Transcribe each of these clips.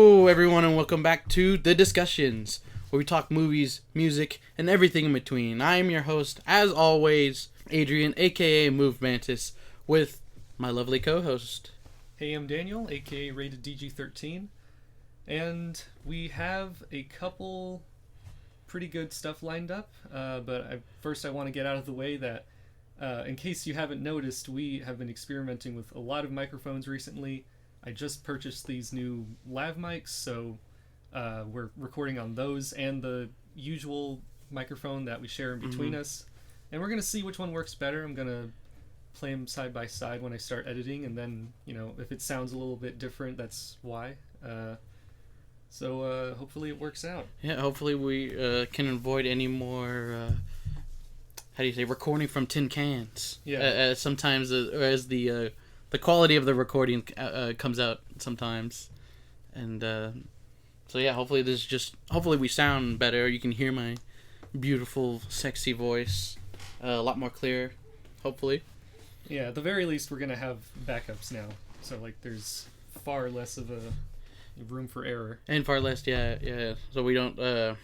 Hello, everyone, and welcome back to The Discussions, where we talk movies, music, and everything in between. I am your host, as always, Adrian, aka Move Mantis, with my lovely co-host. Hey, I'm Daniel, aka Rated DG13, and we have a couple pretty good stuff lined up. First, I want to get out of the way that, in case you haven't noticed, we have been experimenting with a lot of microphones recently. I just purchased these new lav mics, so we're recording on those and the usual microphone that we share in between us. And we're going to see which one works better. I'm going to play them side by side when I start editing, and then, if it sounds a little bit different, that's why. Hopefully it works out. Yeah, hopefully we can avoid any more, recording from tin cans. Yeah. Sometimes, as the quality of the recording comes out sometimes. And hopefully we sound better. You can hear my beautiful, sexy voice a lot more clear, hopefully. Yeah, at the very least, we're going to have backups now. So, there's far less of a room for error. And far less, yeah. So we don't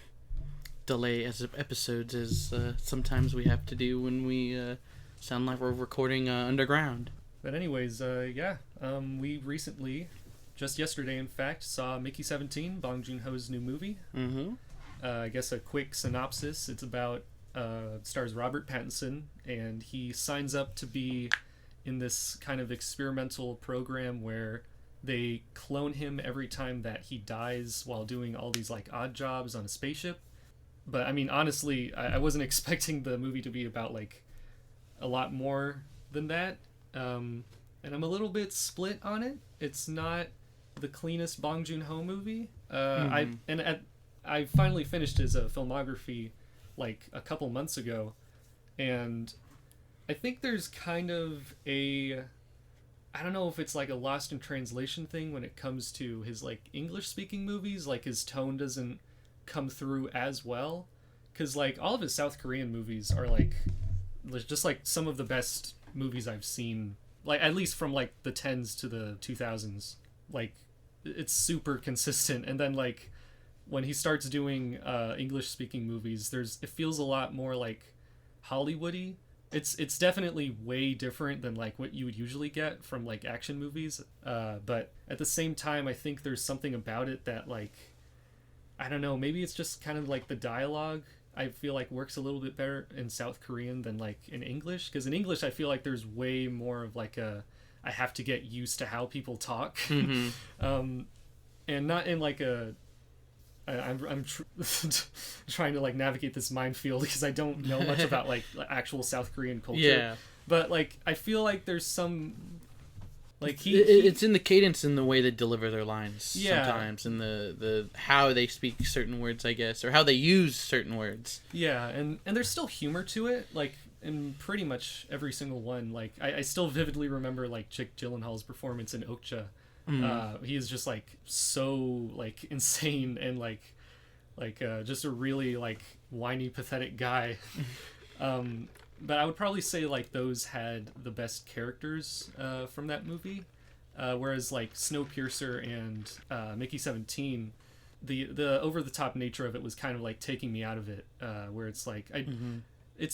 delay episodes as sometimes we have to do when we sound like we're recording underground. But anyways, we recently, just yesterday in fact, saw Mickey 17, Bong Joon Ho's new movie. Mm-hmm. I guess a quick synopsis. It's about, stars Robert Pattinson, and he signs up to be in this kind of experimental program where they clone him every time that he dies while doing all these odd jobs on a spaceship. But I mean, honestly, I wasn't expecting the movie to be about a lot more than that. And I'm a little bit split on it. It's not the cleanest Bong Joon Ho movie. I finally finished his filmography a couple months ago, and I think there's kind of I don't know if it's a lost in translation thing when it comes to his English speaking movies. His tone doesn't come through as well, because all of his South Korean movies are just some of the best movies I've seen, at least from the 10s to the 2000s. It's super consistent, and then when he starts doing English speaking movies, it feels a lot more Hollywoody. It's definitely way different than what you would usually get from action movies, but at the same time I think there's something about it that I don't know, maybe it's just kind of the dialogue I feel works a little bit better in South Korean than in English, because in English I feel there's way more of I have to get used to how people talk. Mm-hmm. And not in I'm trying to navigate this minefield because I don't know much about actual South Korean culture. Yeah. But I feel there's some it's in the cadence and the way they deliver their lines sometimes, and the how they speak certain words, I guess, or how they use certain words. Yeah, and there's still humor to it, in pretty much every single one. I still vividly remember Jake Gyllenhaal's performance in Okja. He is just so insane and just a really whiny, pathetic guy. But I would probably say those had the best characters from that movie, whereas Snowpiercer and Mickey 17, the over the top nature of it was kind of taking me out of it. Where it's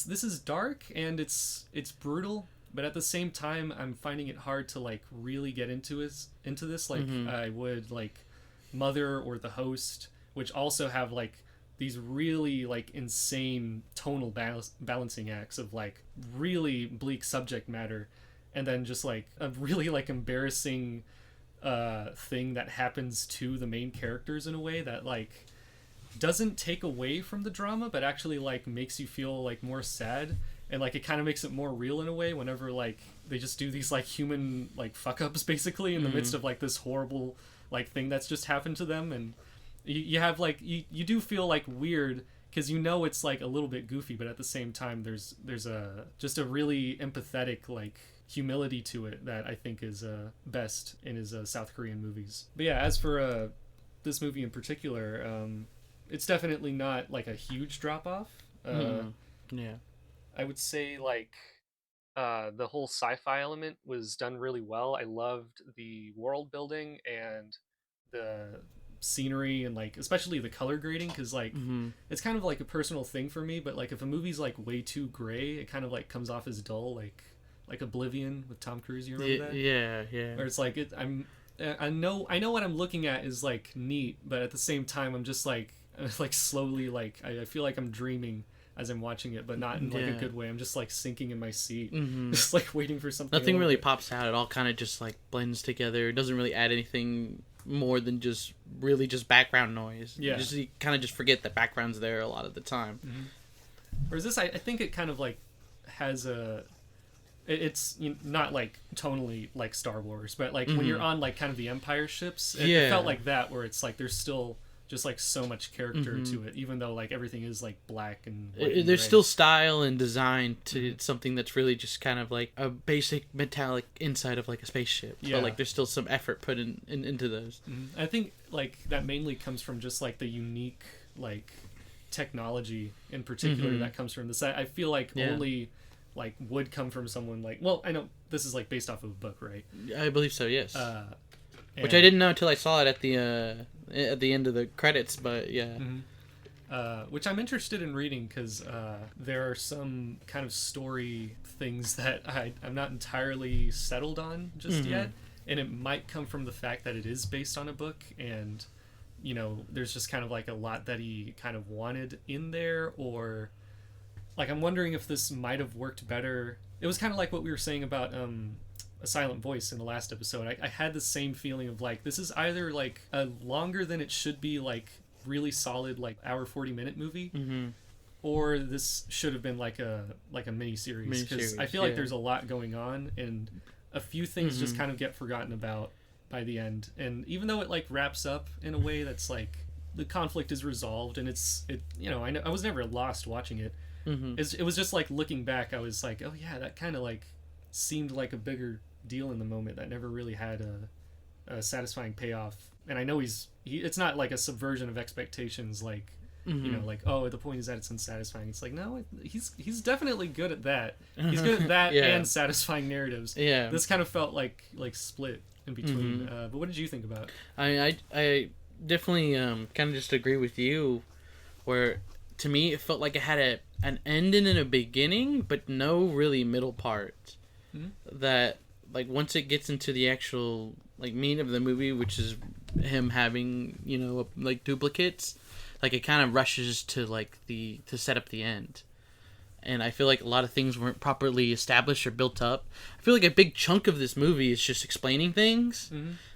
this is dark and it's brutal, but at the same time I'm finding it hard to really get into this I would Mother or The Host, which also have these really insane tonal balancing acts of really bleak subject matter, and then just a really embarrassing thing that happens to the main characters in a way that doesn't take away from the drama, but actually makes you feel more sad, and it kind of makes it more real in a way whenever they just do these human fuck ups basically in the midst of this horrible thing that's just happened to them. And you have you do feel weird because it's a little bit goofy, but at the same time there's a really empathetic humility to it that I think is best in his South Korean movies. But yeah, as for this movie in particular, it's definitely not a huge drop off. Yeah, I would say the whole sci-fi element was done really well. I loved the world building and the scenery and like especially the color grading, because like it's kind of like a personal thing for me, but like if a movie's like way too gray, it kind of like comes off as dull, like Oblivion with Tom Cruise. You remember that? Yeah. Or it's like I know what I'm looking at is like neat, but at the same time I'm just like slowly like I feel like I'm dreaming as I'm watching it, but not in like a good way. I'm just like sinking in my seat, just like waiting for something. Nothing really pops out. It all kind of just like blends together. It doesn't really add anything more than just background noise. Yeah, you kind of just forget that background's there a lot of the time. Whereas this, I think it kind of like has it's not like tonally like Star Wars, but like when you're on like kind of the Empire ships, it felt like that, where it's like there's still just like so much character to it, even though like everything is like black and white and there's gray. still style and design to something that's really just kind of like a basic metallic inside of like a spaceship. But like there's still some effort put into those. I think like that mainly comes from just like the unique like technology in particular that comes from this. I feel like only like would come from someone like, well, I know this is like based off of a book, right? I believe so, yes. Which I didn't know until I saw it at the end of the credits, but yeah. Which I'm interested in reading, because there are some kind of story things that I'm not entirely settled on just yet, and it might come from the fact that it is based on a book, and you know there's just kind of like a lot that he kind of wanted in there, or like I'm wondering if this might have worked better. It was kind of like what we were saying about A Silent Voice in the last episode. I had the same feeling of like this is either like a longer than it should be, like really solid like hour 40-minute movie, or this should have been like a mini series, because I feel like there's a lot going on and a few things just kind of get forgotten about by the end. And even though it like wraps up in a way that's like the conflict is resolved and it you know, I was never lost watching it. It was just like looking back, I was like, oh yeah, that kind of like seemed like a bigger deal in the moment that never really had a satisfying payoff. And I know it's not like a subversion of expectations, like you know, like, oh, the point is that it's unsatisfying. It's like, no, he's definitely good at that. He's good at that and satisfying narratives. This kind of felt like split in between. But what did you think about it? I definitely kind of just agree with you, where to me it felt like it had an ending and a beginning, but no really middle part. That like once it gets into the actual like meat of the movie, which is him having, you know, like duplicates, like it kind of rushes to like to set up the end. And I feel like a lot of things weren't properly established or built up. I feel like a big chunk of this movie is just explaining things,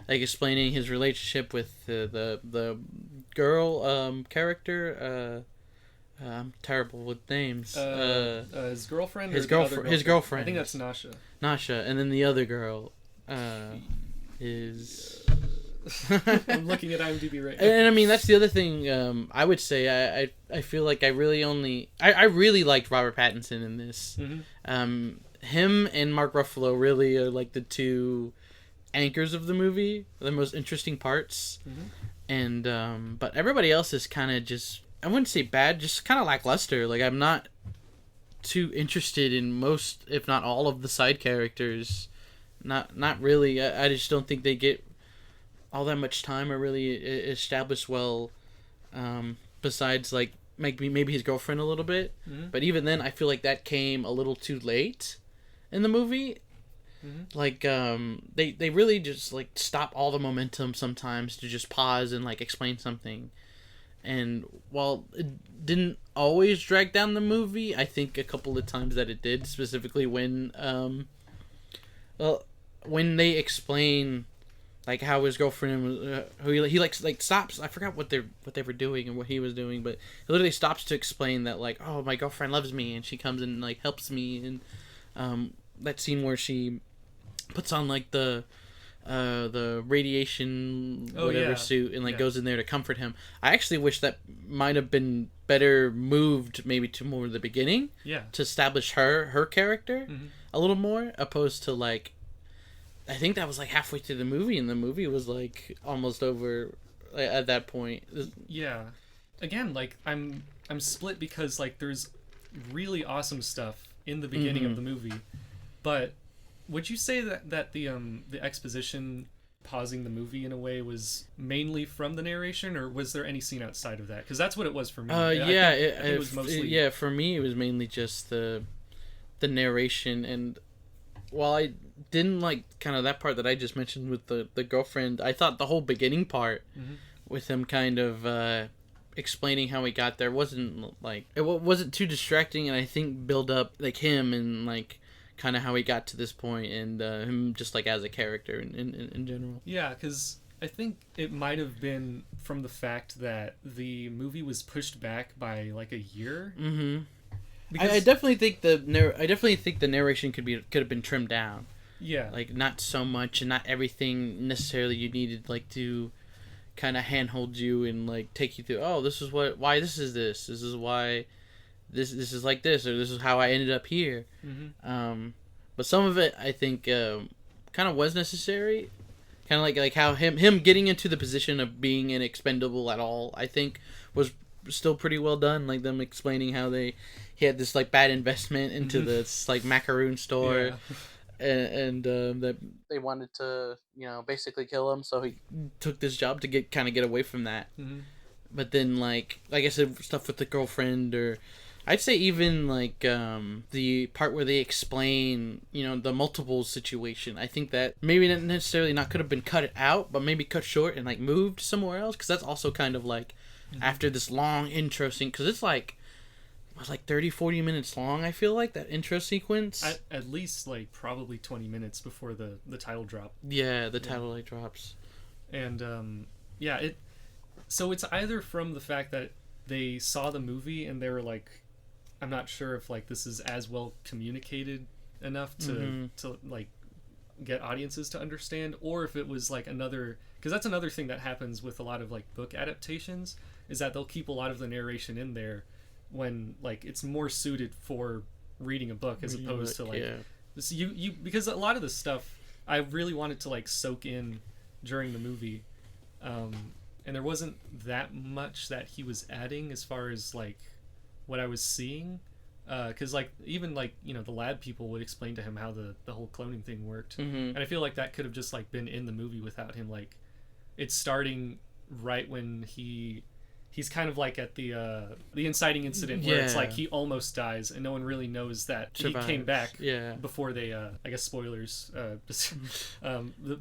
like explaining his relationship with the girl character. I'm terrible with names. His girlfriend. His girlfriend. I think that's Nasha. Nasha, and then the other girl is. I'm looking at IMDb right now. And I mean that's the other thing. I would say I feel like I really liked Robert Pattinson in this. Him and Mark Ruffalo really are like the two anchors of the movie, the most interesting parts. And but everybody else is kind of just, I wouldn't say bad, just kind of lackluster. Like I'm not too interested in most, if not all, of the side characters. Not really. I just don't think they get all that much time or really established well. Besides like maybe his girlfriend a little bit, but even then I feel like that came a little too late in the movie. Like they really just like stop all the momentum sometimes to just pause and like explain something. And while it didn't always drag down the movie, I think a couple of times that it did, specifically when they explain like how his girlfriend was, who he like stops. I forgot what they were doing and what he was doing, but he literally stops to explain that like, oh, my girlfriend loves me and she comes and like helps me. And that scene where she puts on like the radiation suit and like goes in there to comfort him. I actually wish that might have been better moved maybe to more the beginning. To establish her character a little more, opposed to like, I think that was like halfway through the movie and the movie was like almost over at that point. Again, like I'm split because like there's really awesome stuff in the beginning of the movie, but would you say that the exposition pausing the movie in a way was mainly from the narration, or was there any scene outside of that? Because that's what it was for me. I think it was mostly... for me it was mainly just the narration. And while I didn't like kind of that part that I just mentioned with the girlfriend, I thought the whole beginning part with him kind of explaining how he got there wasn't like, it wasn't too distracting, and I think build up like him and like kind of how he got to this point, and him just like as a character in general. Yeah, because I think it might have been from the fact that the movie was pushed back by like a year. I definitely think the narration could have been trimmed down. Yeah, like not so much, and not everything necessarily you needed like to kind of handhold you and like take you through. Oh, this is why this is this. This is why this is like this, or this is how I ended up here. But some of it I think kind of was necessary. Kind of like how him getting into the position of being an expendable at all, I think was still pretty well done. Like them explaining how he had this like bad investment into this like macaroon store. And that they wanted to, basically kill him, so he took this job to get away from that. But then like I said, stuff with the girlfriend, or I'd say even like the part where they explain the multiple situation, I think that maybe not necessarily could have been cut out, but maybe cut short and like moved somewhere else, because that's also kind of like after this long intro scene, because it's like 30-40 minutes long. I feel like that intro sequence at least like probably 20 minutes before the title drop. The title like drops. And so it's either from the fact that they saw the movie and they were like, I'm not sure if like this is as well communicated enough to like get audiences to understand, or if it was like another, because that's another thing that happens with a lot of like book adaptations, is that they'll keep a lot of the narration in there when like it's more suited for reading a book as opposed to like this, you because a lot of this stuff I really wanted to like soak in during the movie, and there wasn't that much that he was adding as far as like what I was seeing, because like even like the lab people would explain to him how the whole cloning thing worked, and I feel like that could have just like been in the movie without him. Like it's starting right when he's kind of like at the inciting incident where it's like he almost dies and no one really knows that he came back before they I guess spoilers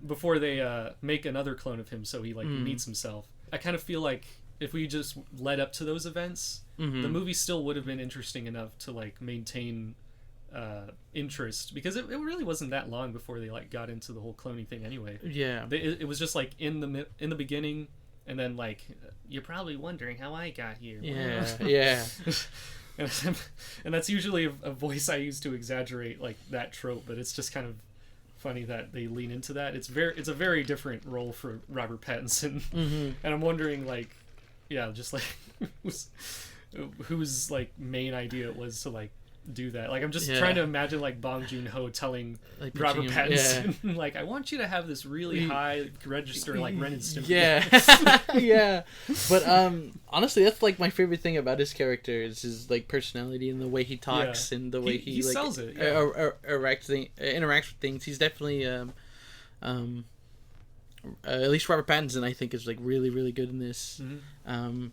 before they make another clone of him, so he like meets himself. I kind of feel like if we just led up to those events, the movie still would have been interesting enough to like maintain interest, because it really wasn't that long before they like got into the whole cloning thing anyway. It was just like in the beginning. And then, like, you're probably wondering how I got here. And that's usually a voice I use to exaggerate, like, that trope. But it's just kind of funny that they lean into that. It's a very different role for Robert Pattinson. And I'm wondering, like, just, like, whose, like, main idea it was to, like, do that. Like, I'm just trying to imagine like Bong Joon Ho telling like Robert Pattinson like, I want you to have this really high register like Ren and Stimpy. But honestly, that's like my favorite thing about his character is his like personality and the way he talks and the way he like sells it, interacts with things. He's definitely at least Robert Pattinson I think is like really really good in this. So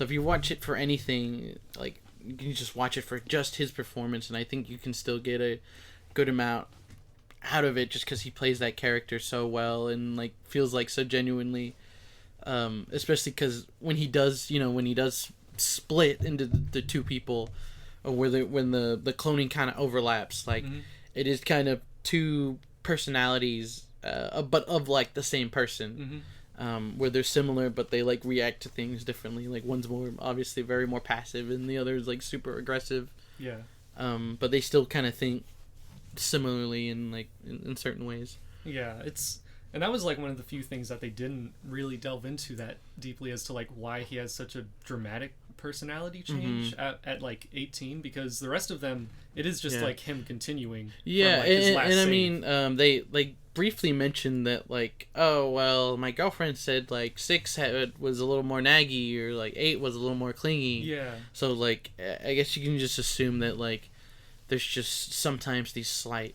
if you watch it for anything, like you can just watch it for just his performance, and I think you can still get a good amount out of it just because he plays that character so well and like feels like so genuinely, especially because when he does split into the two people, or when the cloning kind of overlaps, like it is kind of two personalities but of like the same person. Where they're similar but they like react to things differently. Like one's more obviously very more passive and the other is like super aggressive. But they still kind of think similarly in certain ways. And that was like one of the few things that they didn't really delve into that deeply as to like why he has such a dramatic personality change at like 18, because the rest of them it is just like him continuing from, like, his last and I save. mean they like briefly mentioned that like, oh well, my girlfriend said like 6 was a little more naggy, or like 8 was a little more clingy. So like I guess you can just assume that like there's just sometimes these slight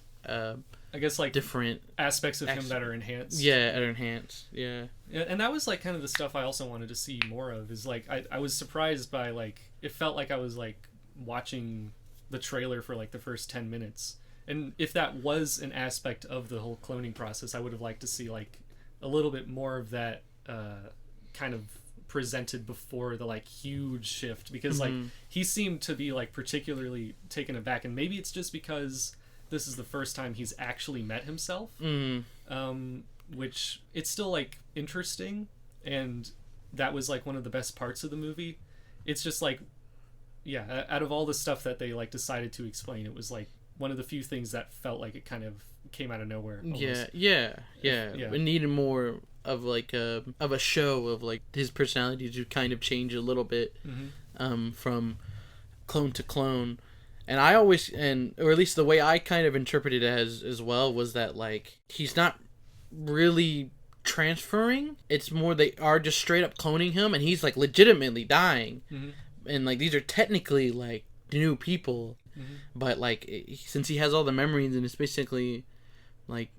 I guess like different aspects of him that are enhanced. Yeah, are enhanced. Yeah. And that was like kind of the stuff I also wanted to see more of. Is like I was surprised by like it felt like I was like watching the trailer for like the first 10 minutes. And if that was an aspect of the whole cloning process, I would have liked to see like a little bit more of that kind of presented before the like huge shift, because like he seemed to be like particularly taken aback, and maybe it's just because this is the first time he's actually met himself, which it's still like interesting, and that was like one of the best parts of the movie. It's just like, yeah, out of all the stuff that they like decided to explain, it was like one of the few things that felt like it kind of came out of nowhere almost. Yeah. We needed more of like a show of like his personality to kind of change a little bit from clone to clone. And I always, or at least the way I kind of interpreted it as well, was that like he's not really transferring. It's more they are just straight up cloning him, and he's like legitimately dying. And like these are technically like new people, but like since he has all the memories, and it's basically like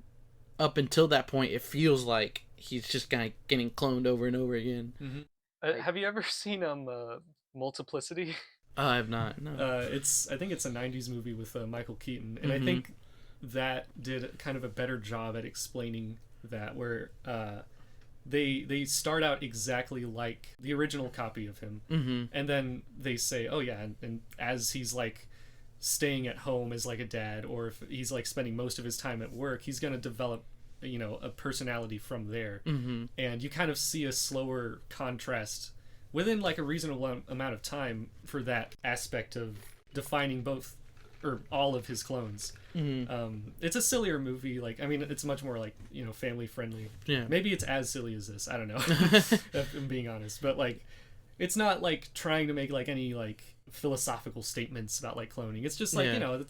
up until that point, it feels like he's just kind of getting cloned over and over again. Have you ever seen Multiplicity? I have not. No. I think it's a '90s movie with Michael Keaton, and I think that did kind of a better job at explaining that, where they start out exactly like the original copy of him, and then they say, oh yeah, and as he's like staying at home as like a dad, or if he's like spending most of his time at work, he's going to develop, you know, a personality from there. And you kind of see a slower contrast within like a reasonable amount of time for that aspect of defining both or all of his clones. It's a sillier movie. Like, I mean, it's much more like, you know, family friendly. Yeah. Maybe it's as silly as this. I don't know. If I'm being honest, but like, it's not like trying to make like any like philosophical statements about like cloning. It's just like, you know,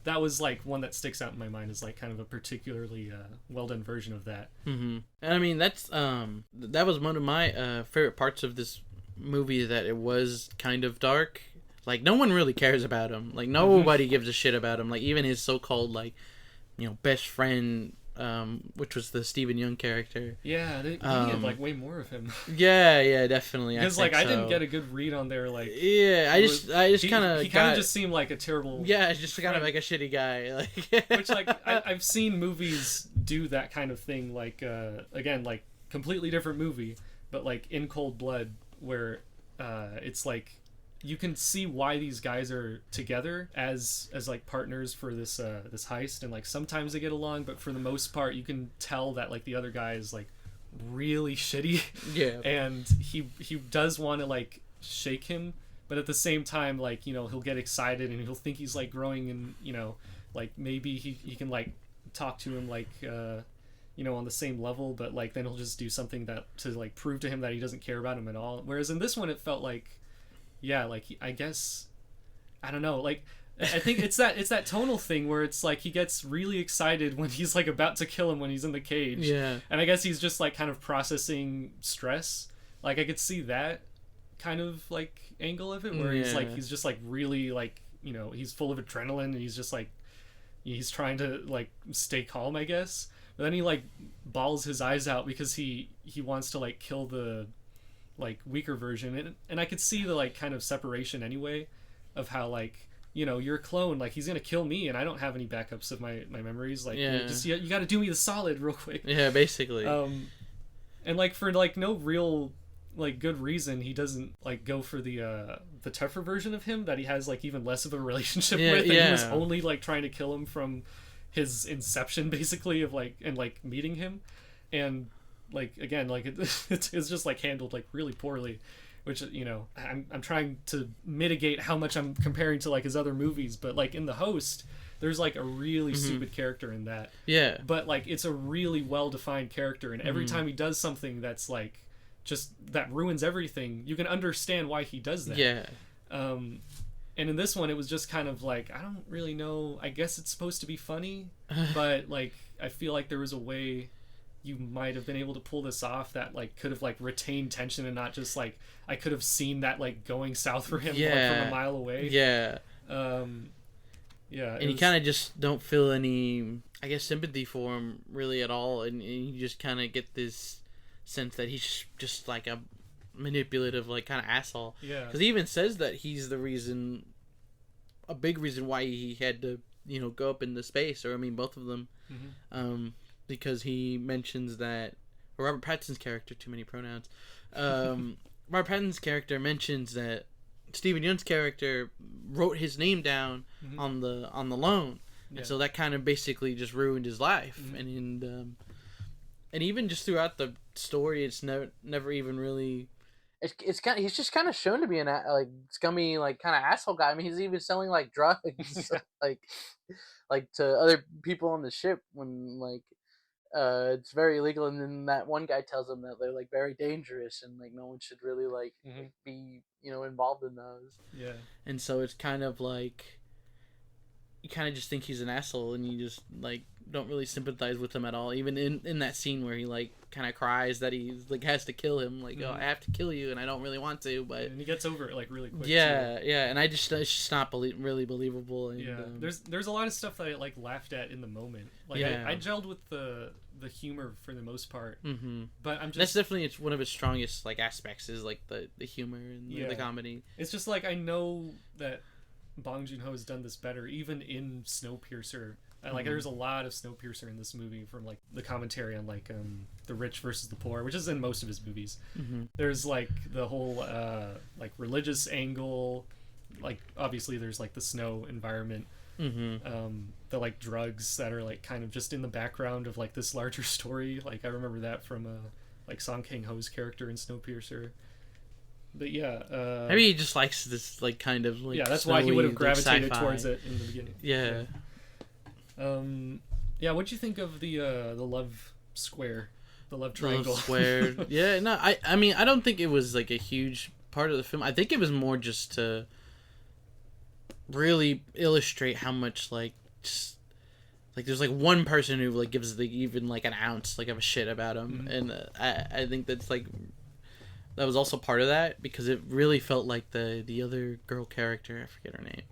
that was like one that sticks out in my mind as like kind of a particularly well done version of that. And I mean, that was one of my favorite parts of this movie, that it was kind of dark. Like, no one really cares about him. Like, nobody gives a shit about him. Like, even his so-called, like, you know, best friend, which was the Stephen Young character. Yeah, they needed, like, way more of him. Yeah, definitely. Because, like, I didn't get a good read on their, like... Yeah, I just kind of... He kind of just seemed like a terrible... Yeah, just kind of like a shitty guy. Like, which, like, I've seen movies do that kind of thing, like, again, like, completely different movie, but, like, In Cold Blood, where it's, like... You can see why these guys are together as like partners for this this heist, and like sometimes they get along, but for the most part you can tell that like the other guy is like really shitty. Yeah. And he does want to like shake him, but at the same time, like, you know, he'll get excited and he'll think he's like growing, and, you know, like maybe he can like talk to him like you know, on the same level, but like then he'll just do something that to like prove to him that he doesn't care about him at all. Whereas in this one it felt like, yeah, like, I guess, I don't know, like, I think it's that tonal thing where it's like he gets really excited when he's like about to kill him when he's in the cage. Yeah. And I guess he's just like kind of processing stress. Like, I could see that kind of like angle of it, where he's just like really like, you know, he's full of adrenaline, and he's just like, he's trying to like stay calm, I guess. But then he like bawls his eyes out because he wants to like kill the like weaker version, and I could see the like kind of separation anyway of how, like, you know, you're a clone, like he's gonna kill me and I don't have any backups of my memories, like, you gotta do me the solid real quick. Yeah, basically. And like for like no real like good reason, he doesn't like go for the tougher version of him that he has like even less of a relationship with, and he was only like trying to kill him from his inception basically of like, and like meeting him. And like, again, like it's just like handled like really poorly, which, you know, I'm trying to mitigate how much I'm comparing to like his other movies, but like in The Host, there's like a really stupid character in that. Yeah. But like it's a really well defined character, and every time he does something that's like just that ruins everything, you can understand why he does that. Yeah. And in this one, it was just kind of like, I don't really know. I guess it's supposed to be funny, but like I feel like there was a way you might have been able to pull this off that like could have like retained tension, and not just like I could have seen that like going south for him like from a mile away. Yeah. And you kind of just don't feel any, I guess, sympathy for him really at all, and you just kind of get this sense that he's just like a manipulative, like, kind of asshole. Yeah. Because he even says that he's the reason, a big reason why he had to, go up into space, or I mean, both of them, because he mentions that Robert Pattinson's character, too many pronouns. Robert Pattinson's character mentions that Stephen Yeun's character wrote his name down on the loan, and so that kind of basically just ruined his life. And even just throughout the story, it's never even really. It's kind of, he's just kind of shown to be an like scummy, like, kind of asshole guy. I mean, he's even selling like drugs, like to other people on the ship when like it's very illegal. And then that one guy tells him that they're like very dangerous and like no one should really like be involved in those. Yeah. And so it's kind of like you kind of just think he's an asshole, and you just like don't really sympathize with him at all. Even in that scene where he like kind of cries that he like has to kill him, like, oh, I have to kill you, and I don't really want to, but and he gets over it like really quick. Yeah, and it's just not really believable. And, there's a lot of stuff that I like laughed at in the moment. Like I gelled with the humor for the most part. But I'm just that's definitely one of its strongest like aspects is like the humor and the comedy. It's just like I know that Bong Joon Ho has done this better, even in Snowpiercer. Like there's a lot of Snowpiercer in this movie, from like the commentary on like the rich versus the poor, which is in most of his movies. There's like the whole like religious angle, like obviously there's like the snow environment, the like drugs that are like kind of just in the background of like this larger story. Like I remember that from like Song Kang-ho's character in Snowpiercer. But maybe he just likes this like kind of like that's why he would have gravitated like, towards it in the beginning. What'd you think of the love square, the love triangle? Love square. I mean, I don't think it was like a huge part of the film. I think it was more just to really illustrate how much like just like there's like one person who like gives even like an ounce like of a shit about him, and I think that's like. That was also part of that, because it really felt like the other girl character, I forget her name.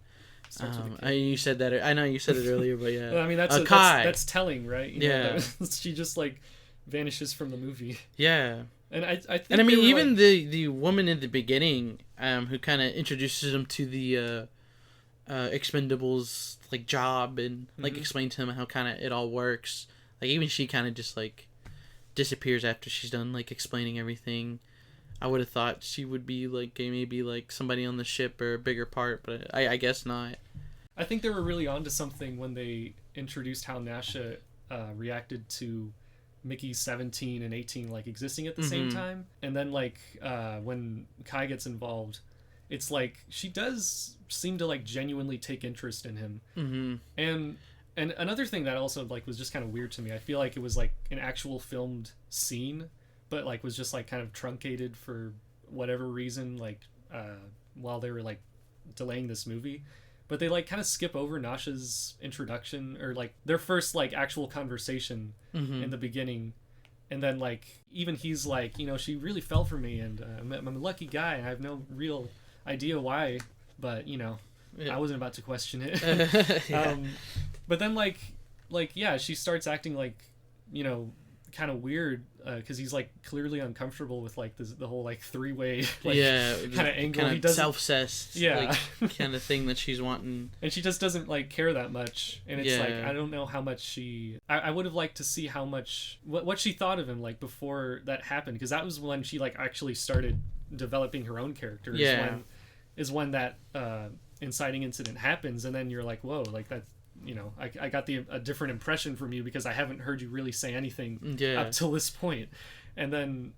You said that. I know you said it earlier, but yeah. Well, I mean, that's telling, right? You know, she just like vanishes from the movie. Yeah. And I think. And I mean, even like, the woman in the beginning, who kind of introduces him to the Expendables like job and like explains to him how kind of it all works. Like even she kind of just like disappears after she's done like explaining everything. I would have thought she would be like maybe like somebody on the ship or a bigger part, but I guess not. I think they were really onto something when they introduced how Nasha reacted to Mickey's 17 and 18 like existing at the same time, and then like when Kai gets involved, it's like she does seem to like genuinely take interest in him. And another thing that also like was just kind of weird to me, I feel like it was like an actual filmed scene, but like was just like kind of truncated for whatever reason, like while they were like delaying this movie. But they like kind of skip over Nasha's introduction, or like their first like actual conversation in the beginning, and then like even he's like, she really fell for me, and I'm a lucky guy, and I have no real idea why, but I wasn't about to question it. But then like she starts acting like kind of weird, because he's like clearly uncomfortable with like the whole like three-way like kind of angle, kind of self-obsessed like, kind of thing that she's wanting, and she just doesn't like care that much. And it's like I don't know how much I would have liked to see how much what she thought of him like before that happened, because that was when she like actually started developing her own character. Is when that inciting incident happens, and then you're like, whoa, like that. I got a different impression from you, because I haven't heard you really say anything up till this point. And then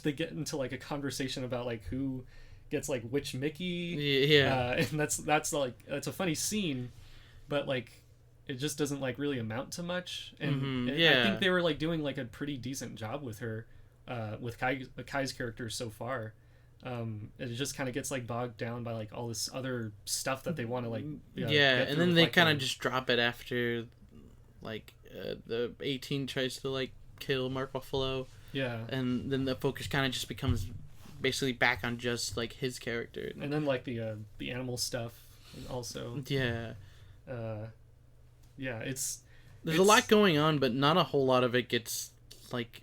they get into like a conversation about like who gets like which Mickey. And that's a funny scene, but like it just doesn't like really amount to much. And I think they were like doing like a pretty decent job with her, with Kai's character so far. It just kind of gets like bogged down by like all this other stuff that they want to like and then they kind of just drop it after like the 18 tries to like kill Mark Ruffalo, and then the focus kind of just becomes basically back on just like his character, and then like the animal stuff also. there's a lot going on, but not a whole lot of it gets like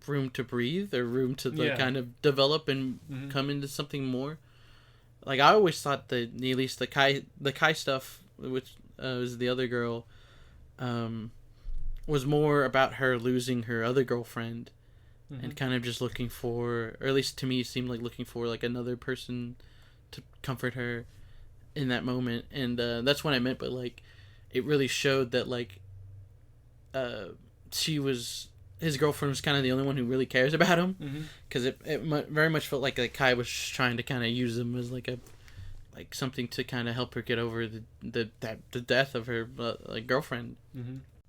room to breathe or room to kind of develop and come into something more. Like I always thought that at least the Kai stuff, which was the other girl, was more about her losing her other girlfriend and kind of just looking for, or at least to me it seemed like looking for like another person to comfort her in that moment. And that's what I meant, but like it really showed that like his girlfriend was kind of the only one who really cares about him, because it very much felt like Kai was trying to kind of use him as like something to kind of help her get over the death of her girlfriend.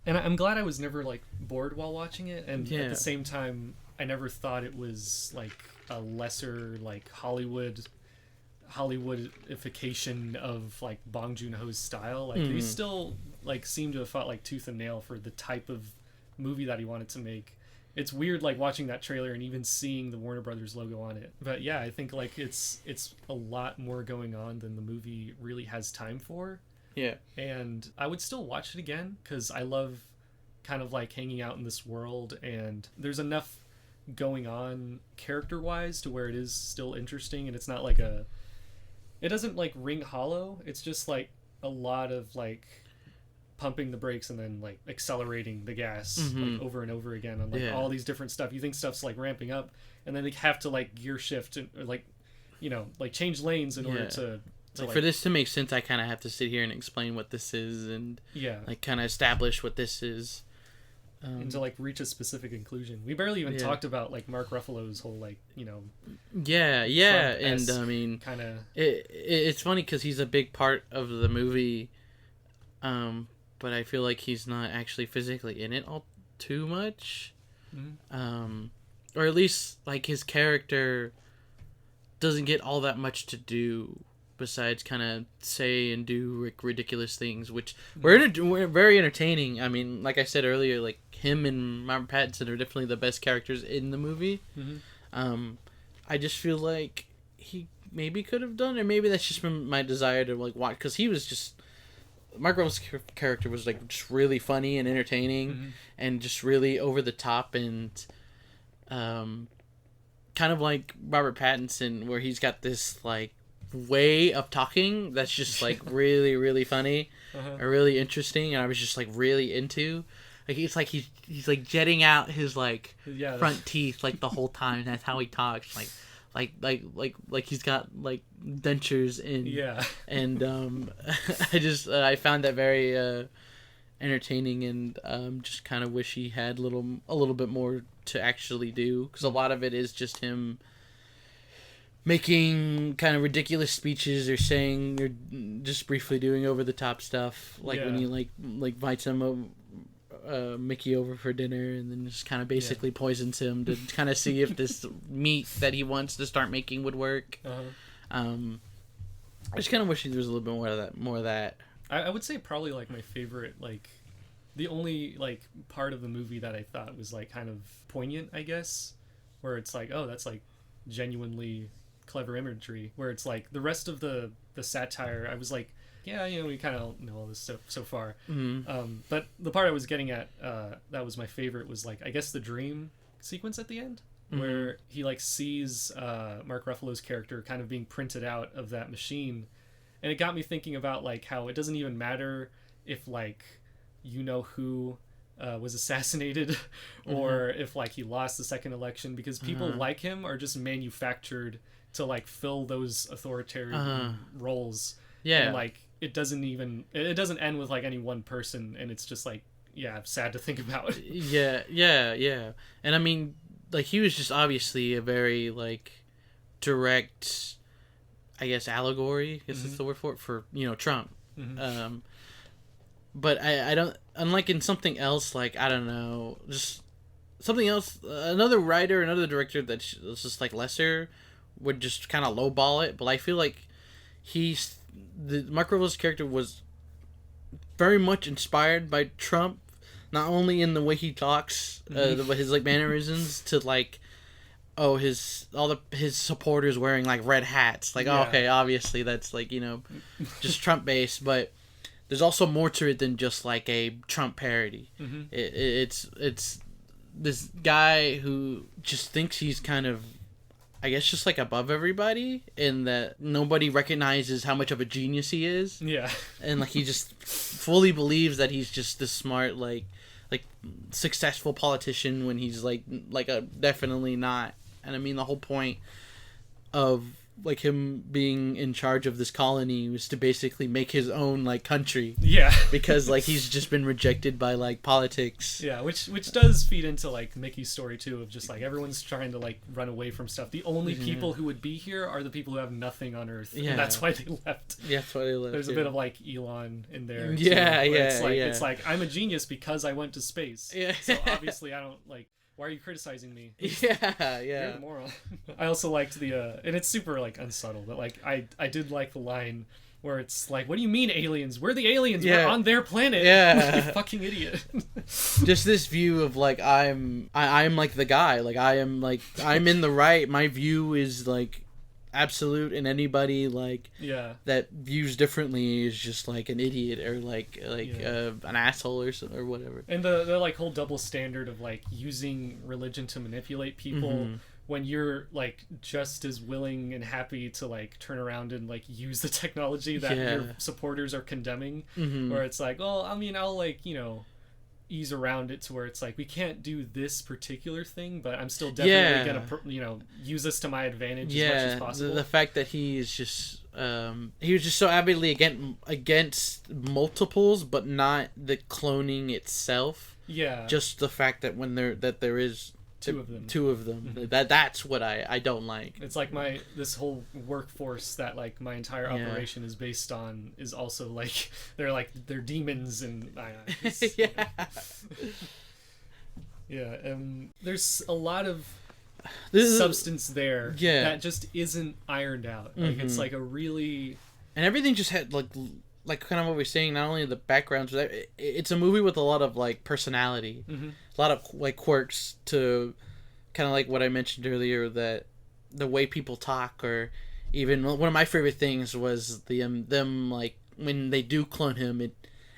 And I'm glad I was never like bored while watching it, and at the same time I never thought it was like a lesser like Hollywoodification of like Bong Joon Ho's style. Like he still like seemed to have fought like tooth and nail for the type of movie that he wanted to make. It's weird like watching that trailer and even seeing the Warner Brothers logo on it. But yeah, I think like it's a lot more going on than the movie really has time for. Yeah. And I would still watch it again because I love kind of like hanging out in this world, and there's enough going on character wise to where it is still interesting, and it's not like it doesn't like ring hollow. It's just like a lot of like pumping the brakes and then like accelerating the gas like over and over again on like all these different stuff. You think stuff's like ramping up, and then they have to like gear shift or like, you know, like change lanes in order to like for this to make sense, I kind of have to sit here and explain what this is and like kind of establish what this is. And to like reach a specific conclusion. We barely even talked about like Mark Ruffalo's whole like, you know, and I mean kind of it's funny because he's a big part of the movie, but I feel like he's not actually physically in it all too much, or at least like his character doesn't get all that much to do besides kind of say and do ridiculous things, which were very entertaining. I mean, like I said earlier, like him and Robert Pattinson are definitely the best characters in the movie. I just feel like he maybe could have done, or maybe that's just been my desire to like watch, because he was just, Mark Ruffalo's character was like just really funny and entertaining and just really over the top, and kind of like Robert Pattinson, where he's got this like way of talking that's just like really really funny or really interesting, and I was just like really into. Like it's like he's like jetting out his like front teeth like the whole time. That's how he talks. Like he's got like dentures in. And I found that very entertaining, and just kind of wish he had a little bit more to actually do, because a lot of it is just him making kind of ridiculous speeches or saying or just briefly doing over the top stuff, like when he like invites him Mickey over for dinner, and then just kind of basically poisons him to kind of see if this meat that he wants to start making would work. I just kind of wish there was a little bit more of that. I would say probably like my favorite, like the only like part of the movie that I thought was like kind of poignant, I guess, where it's like, oh, that's like genuinely clever imagery, where it's like the rest of the satire, I was like, yeah, you know, we kind of know all this stuff so far. But the part I was getting at, that was my favorite, was like, I guess the dream sequence at the end, where he like sees Mark Ruffalo's character kind of being printed out of that machine, and it got me thinking about like how it doesn't even matter if like you know who was assassinated or if like he lost the second election, because people like him are just manufactured to like fill those authoritarian roles. And like it doesn't end with like any one person, and it's just like, sad to think about. And I mean, like he was just obviously a very like direct, I guess, allegory, I guess that's the word for you know, Trump. But I don't, unlike in something else, like I don't know, just something else, another writer, another director that's just like lesser would just kind of lowball it. But I feel like Mark Ruffalo's character was very much inspired by Trump, not only in the way he talks, his like mannerisms, to like, his supporters wearing like red hats, like okay, obviously that's like, you know, just Trump based, but there's also more to it than just like a Trump parody. Mm-hmm. It's this guy who just thinks he's kind of, I guess, just like above everybody, and that nobody recognizes how much of a genius he is. Yeah. And like he just fully believes that he's just this smart, like successful politician when he's like a definitely not. And I mean, the whole point of like him being in charge of this colony was to basically make his own like country. Yeah. Because like he's just been rejected by like politics. Yeah, which does feed into like Mickey's story too, of just like everyone's trying to like run away from stuff. The only people who would be here are the people who have nothing on Earth. Yeah. And that's why they left. Yeah, that's why they left. There's a bit of like Elon in there. Yeah, too, yeah, it's like I'm a genius because I went to space. Yeah. So obviously I don't like. Why are you criticizing me? Yeah. You're the moron. I also liked the and it's super like unsubtle, but like I did like the line where it's like, what do you mean aliens? We're the aliens. Yeah. We're on their planet. Yeah. You fucking idiot. Just this view of like I'm like the guy. Like I'm in the right. My view is like absolute, and anybody like that views differently is just like an idiot or like an asshole or whatever. And the like whole double standard of like using religion to manipulate people when you're like just as willing and happy to like turn around and like use the technology that your supporters are condemning, where it's like, well, I mean, I'll like, you know, ease around it to where it's like, we can't do this particular thing, but I'm still definitely gonna you know, use this to my advantage as much as possible. The fact that he is just he was just so avidly against multiples, but not the cloning itself. Just the fact that when there is two of them that's what I don't like. It's like this whole workforce that like my entire operation is based on is also like they're demons, and there's a lot of substance there that just isn't ironed out. Like it's like a really, and everything just had like kind of what we're saying, not only the backgrounds, but it's a movie with a lot of like personality, a lot of like quirks, to kind of like what I mentioned earlier, that the way people talk, or even one of my favorite things was them like when they do clone him,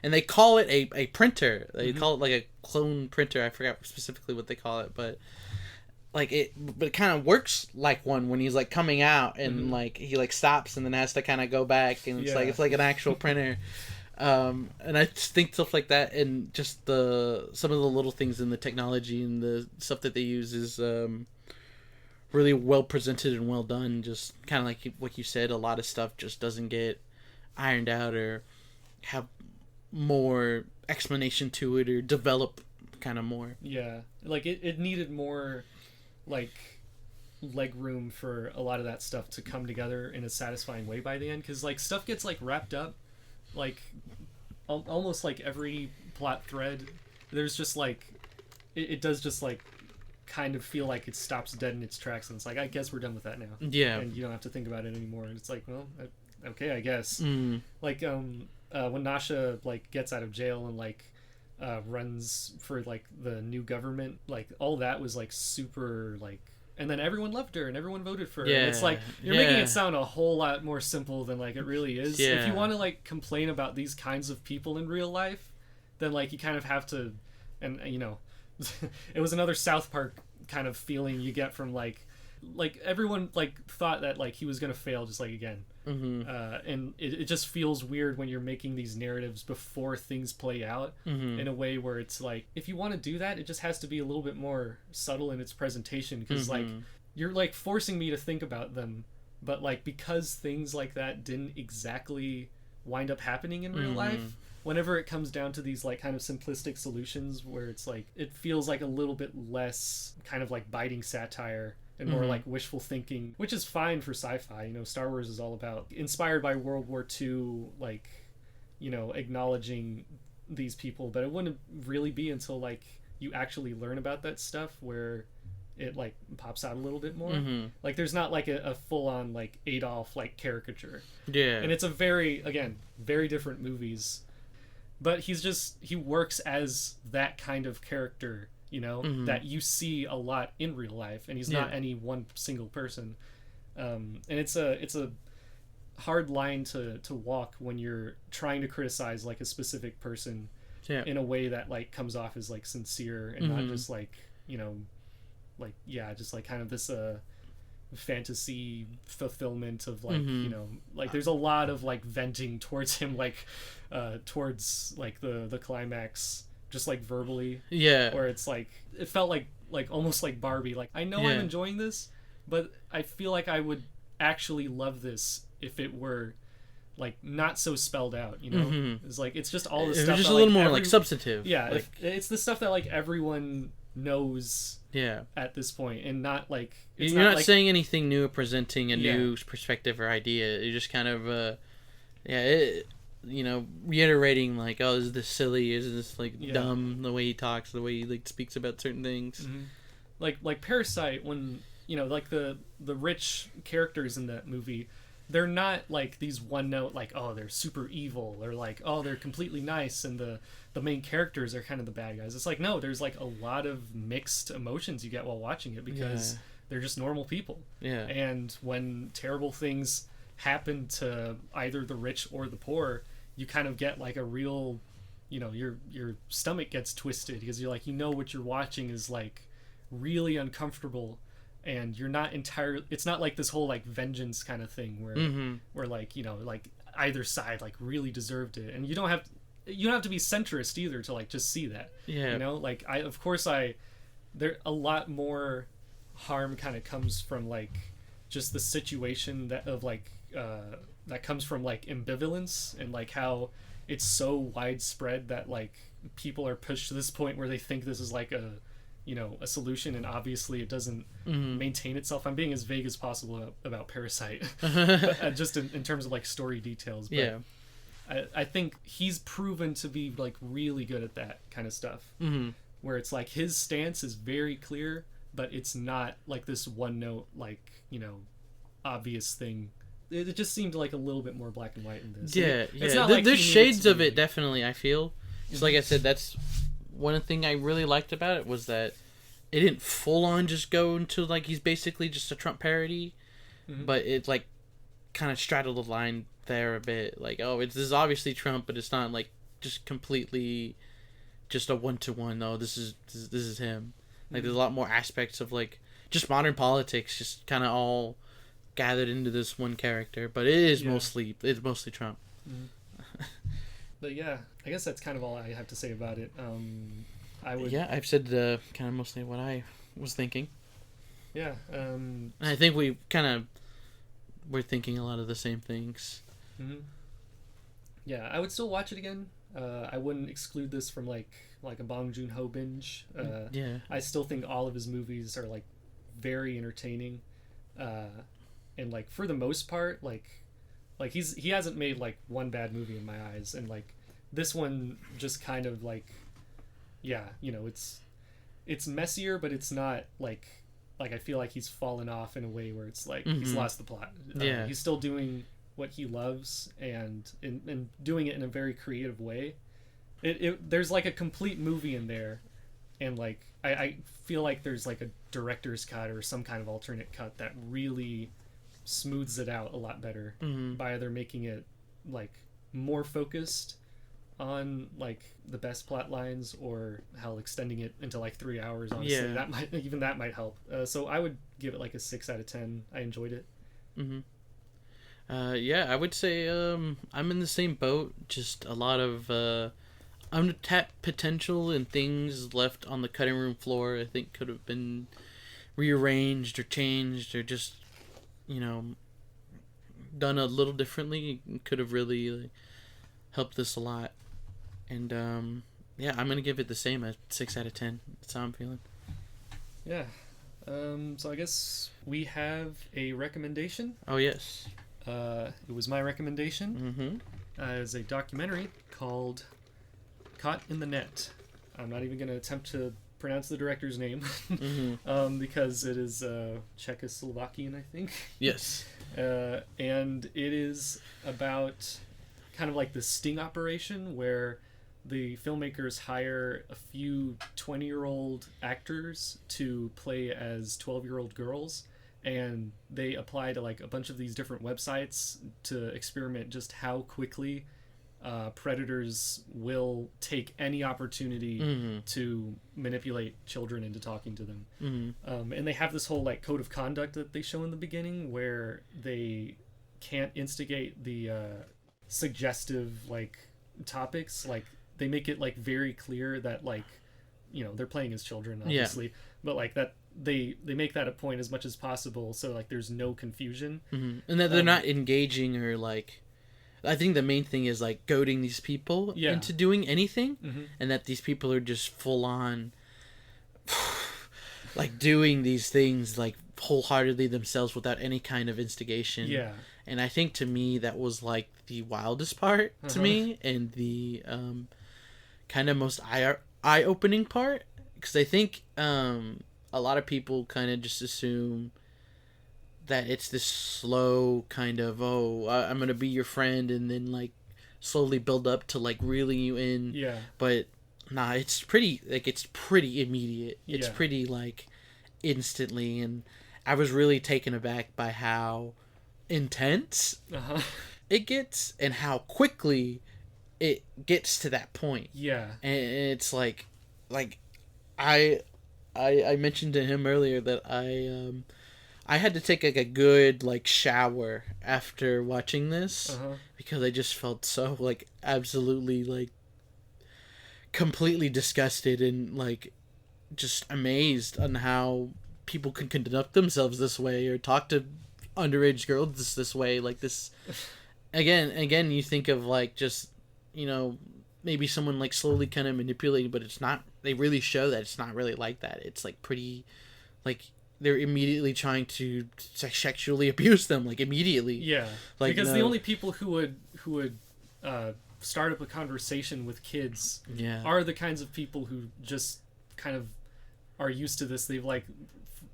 and they call it a printer. They call it like a clone printer. I forgot specifically what they call it, but it kind of works like one when he's like coming out, and like he like stops and then has to kind of go back, and it's like an actual printer. And I just think stuff like that, and just some of the little things in the technology and the stuff that they use is really well presented and well done. Just kind of like what you said, a lot of stuff just doesn't get ironed out or have more explanation to it or develop kind of more. Yeah, like it needed more like leg room for a lot of that stuff to come together in a satisfying way by the end, because like stuff gets like wrapped up like almost like every plot thread. There's just like it does just like kind of feel like it stops dead in its tracks, and it's like, I guess we're done with that now, and you don't have to think about it anymore. And it's like, well, okay, I guess. Like when Nasha like gets out of jail and like runs for like the new government, like all that was like super like, and then everyone loved her and everyone voted for her. It's like you're making it sound a whole lot more simple than like it really is. If you want to like complain about these kinds of people in real life, then like you kind of have to, and you know, it was another South Park kind of feeling you get from like everyone like thought that like he was gonna fail just like again. And it just feels weird when you're making these narratives before things play out in a way where it's like, if you want to do that, it just has to be a little bit more subtle in its presentation, because like you're like forcing me to think about them, but like because things like that didn't exactly wind up happening in real life, whenever it comes down to these like kind of simplistic solutions where it's like it feels like a little bit less kind of like biting satire and more like wishful thinking, which is fine for sci-fi. You know, Star Wars is all about inspired by World War II, like, you know, acknowledging these people, but it wouldn't really be until like you actually learn about that stuff where it like pops out a little bit more. Like there's not like a full-on like Adolf like caricature, and it's a very different movies, but he works as that kind of character, you know, that you see a lot in real life, and he's not any one single person. And it's a hard line to walk when you're trying to criticize like a specific person in a way that like comes off as like sincere and not just like, you know, like, yeah, just like kind of this fantasy fulfillment of like, you know, like there's a lot of like venting towards him, like towards like the climax, just like verbally, where it's like it felt like almost like Barbie, like I know I'm enjoying this, but I feel like I would actually love this if it were like not so spelled out, you know. It's like it's just all the stuff just that, a little like, more like substantive, like, it's the stuff that like everyone knows at this point, and not like it's you're not like, saying anything new or presenting a new perspective or idea. You're just kind of you know, reiterating like, oh, is this silly, is this like dumb, the way he talks, the way he like speaks about certain things. Like Parasite, when, you know, like the rich characters in that movie, they're not like these one note like, oh, they're super evil, or like, oh, they're completely nice, and the main characters are kind of the bad guys. It's like, no, there's like a lot of mixed emotions you get while watching it, because they're just normal people. And when terrible things happen to either the rich or the poor, you kind of get like a real, you know, your stomach gets twisted, because you're like, you know, what you're watching is like really uncomfortable, and you're not entirely, it's not like this whole like vengeance kind of thing where like, you know, like either side like really deserved it, and you don't have to be centrist either to like just see that. You know, like there a lot more harm kind of comes from like just the situation that of like that comes from like ambivalence, and like how it's so widespread that like people are pushed to this point where they think this is like a, you know, a solution, and obviously it doesn't maintain itself. I'm being as vague as possible about Parasite, just in terms of like story details. But I think he's proven to be like really good at that kind of stuff, where it's like his stance is very clear, but it's not like this one note, like, you know, obvious thing. It just seemed like a little bit more black and white in this. It's not like there's shades of it, definitely, I feel. So like I said, that's one thing I really liked about it, was that it didn't full on just go into like he's basically just a Trump parody, but it like kind of straddled the line there a bit. Like, oh, this is obviously Trump, but it's not like just completely just a one-to-one. No, this is him. Like there's a lot more aspects of like just modern politics, just kind of all gathered into this one character. But it is mostly Trump. But yeah, I guess that's kind of all I have to say about it. I've said kind of mostly what I was thinking. And I think we kind of were thinking a lot of the same things. Yeah, I would still watch it again. I wouldn't exclude this from like a Bong Joon Ho binge. I still think all of his movies are like very entertaining, and like for the most part, like he hasn't made like one bad movie in my eyes, and like this one just kind of like, you know, it's messier, but it's not like I feel like he's fallen off in a way where it's like he's lost the plot. He's still doing what he loves, and doing it in a very creative way. There's like a complete movie in there, and like I feel like there's like a director's cut or some kind of alternate cut that really smooths it out a lot better by either making it like more focused on like the best plot lines, or hell, extending it into like 3 hours. Honestly, that might help. So I would give it like a 6 out of 10. I enjoyed it. I would say I'm in the same boat. Just a lot of untapped potential and things left on the cutting room floor. I think could have been rearranged or changed, or just, you know, done a little differently. Could have really helped this a lot. And I'm gonna give it the same, at 6 out of 10. That's how I'm feeling. So I guess we have a recommendation. Oh yes. It was my recommendation. It's a documentary called Caught in the Net. I'm not even going to attempt to pronounce the director's name because it is Czechoslovakian, I think. Yes. And it is about kind of like the sting operation, where the filmmakers hire a few 20-year-old actors to play as 12-year-old girls, and they apply to like a bunch of these different websites to experiment just how quickly predators will take any opportunity to manipulate children into talking to them. And they have this whole like code of conduct that they show in the beginning where they can't instigate the suggestive like topics. Like they make it like very clear that like, you know, they're playing as children obviously, but like that they make that a point as much as possible so like there's no confusion. And that they're not engaging or like, I think the main thing is like goading these people into doing anything, and that these people are just full on like doing these things like wholeheartedly themselves without any kind of instigation. Yeah. And I think to me that was like the wildest part to me, and the kind of most eye-opening part, because I think a lot of people kind of just assume that it's this slow kind of, I'm gonna be your friend, and then like slowly build up to like reeling you in. Yeah. But nah, it's pretty immediate. It's pretty like instantly, and I was really taken aback by how intense it gets and how quickly it gets to that point. Yeah. And it's like I mentioned to him earlier that I had to take like a good like shower after watching this because I just felt so like absolutely like completely disgusted and like just amazed on how people can conduct themselves this way or talk to underage girls this way. Like this again you think of like just, you know, maybe someone like slowly kind of manipulating, but it's not. They really show that it's not really like that. It's like pretty like they're immediately trying to sexually abuse them, like immediately. Yeah, like because the only people who would start up a conversation with kids are the kinds of people who just kind of are used to this. They've like,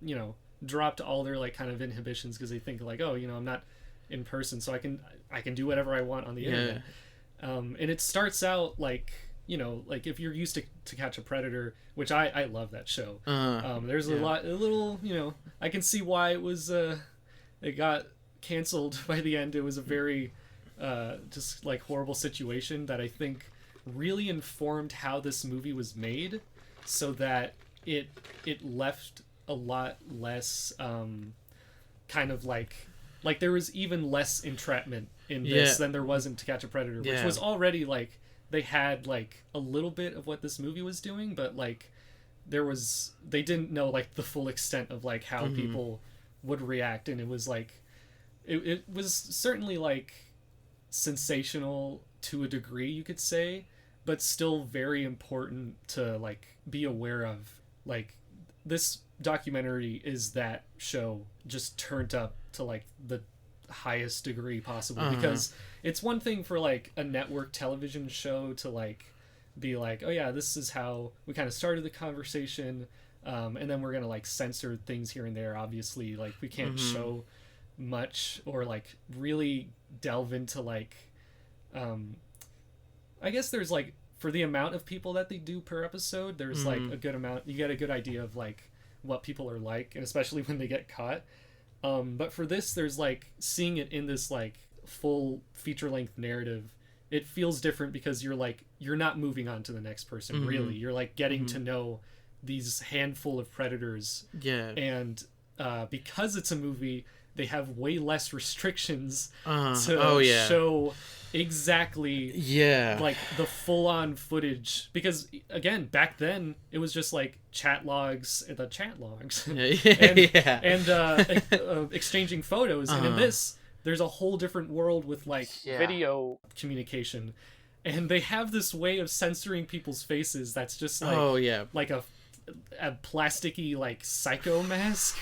you know, dropped all their like kind of inhibitions because they think like, oh, you know, I'm not in person, so I can do whatever I want on the internet. And it starts out like, you know, like if you're used to Catch a Predator, which I love that show. There's a little, you know, I can see why it got canceled by the end. It was a very just like horrible situation that I think really informed how this movie was made, so that it left a lot less kind of like there was even less entrapment in this than there was in To Catch a Predator, which was already like they had like a little bit of what this movie was doing, but like they didn't know like the full extent of like how people would react, and it was like it was certainly like sensational to a degree, you could say, but still very important to like be aware of. Like this documentary is that show just turned up to like the highest degree possible, because it's one thing for like a network television show to like be like, oh yeah, this is how we kind of started the conversation, and then we're gonna like censor things here and there. Obviously, like we can't show much or like really delve into like I guess there's like, for the amount of people that they do per episode, there's like a good amount, you get a good idea of like what people are like, and especially when they get caught. But for this, there's like seeing it in this like full feature-length narrative, it feels different because you're not moving on to the next person. Really, you're like getting to know these handful of predators. And because it's a movie, they have way less restrictions to show exactly like the full-on footage, because again, back then it was just like chat logs and exchanging photos, and in this there's a whole different world with like video communication, and they have this way of censoring people's faces that's just like like a plasticky like psycho mask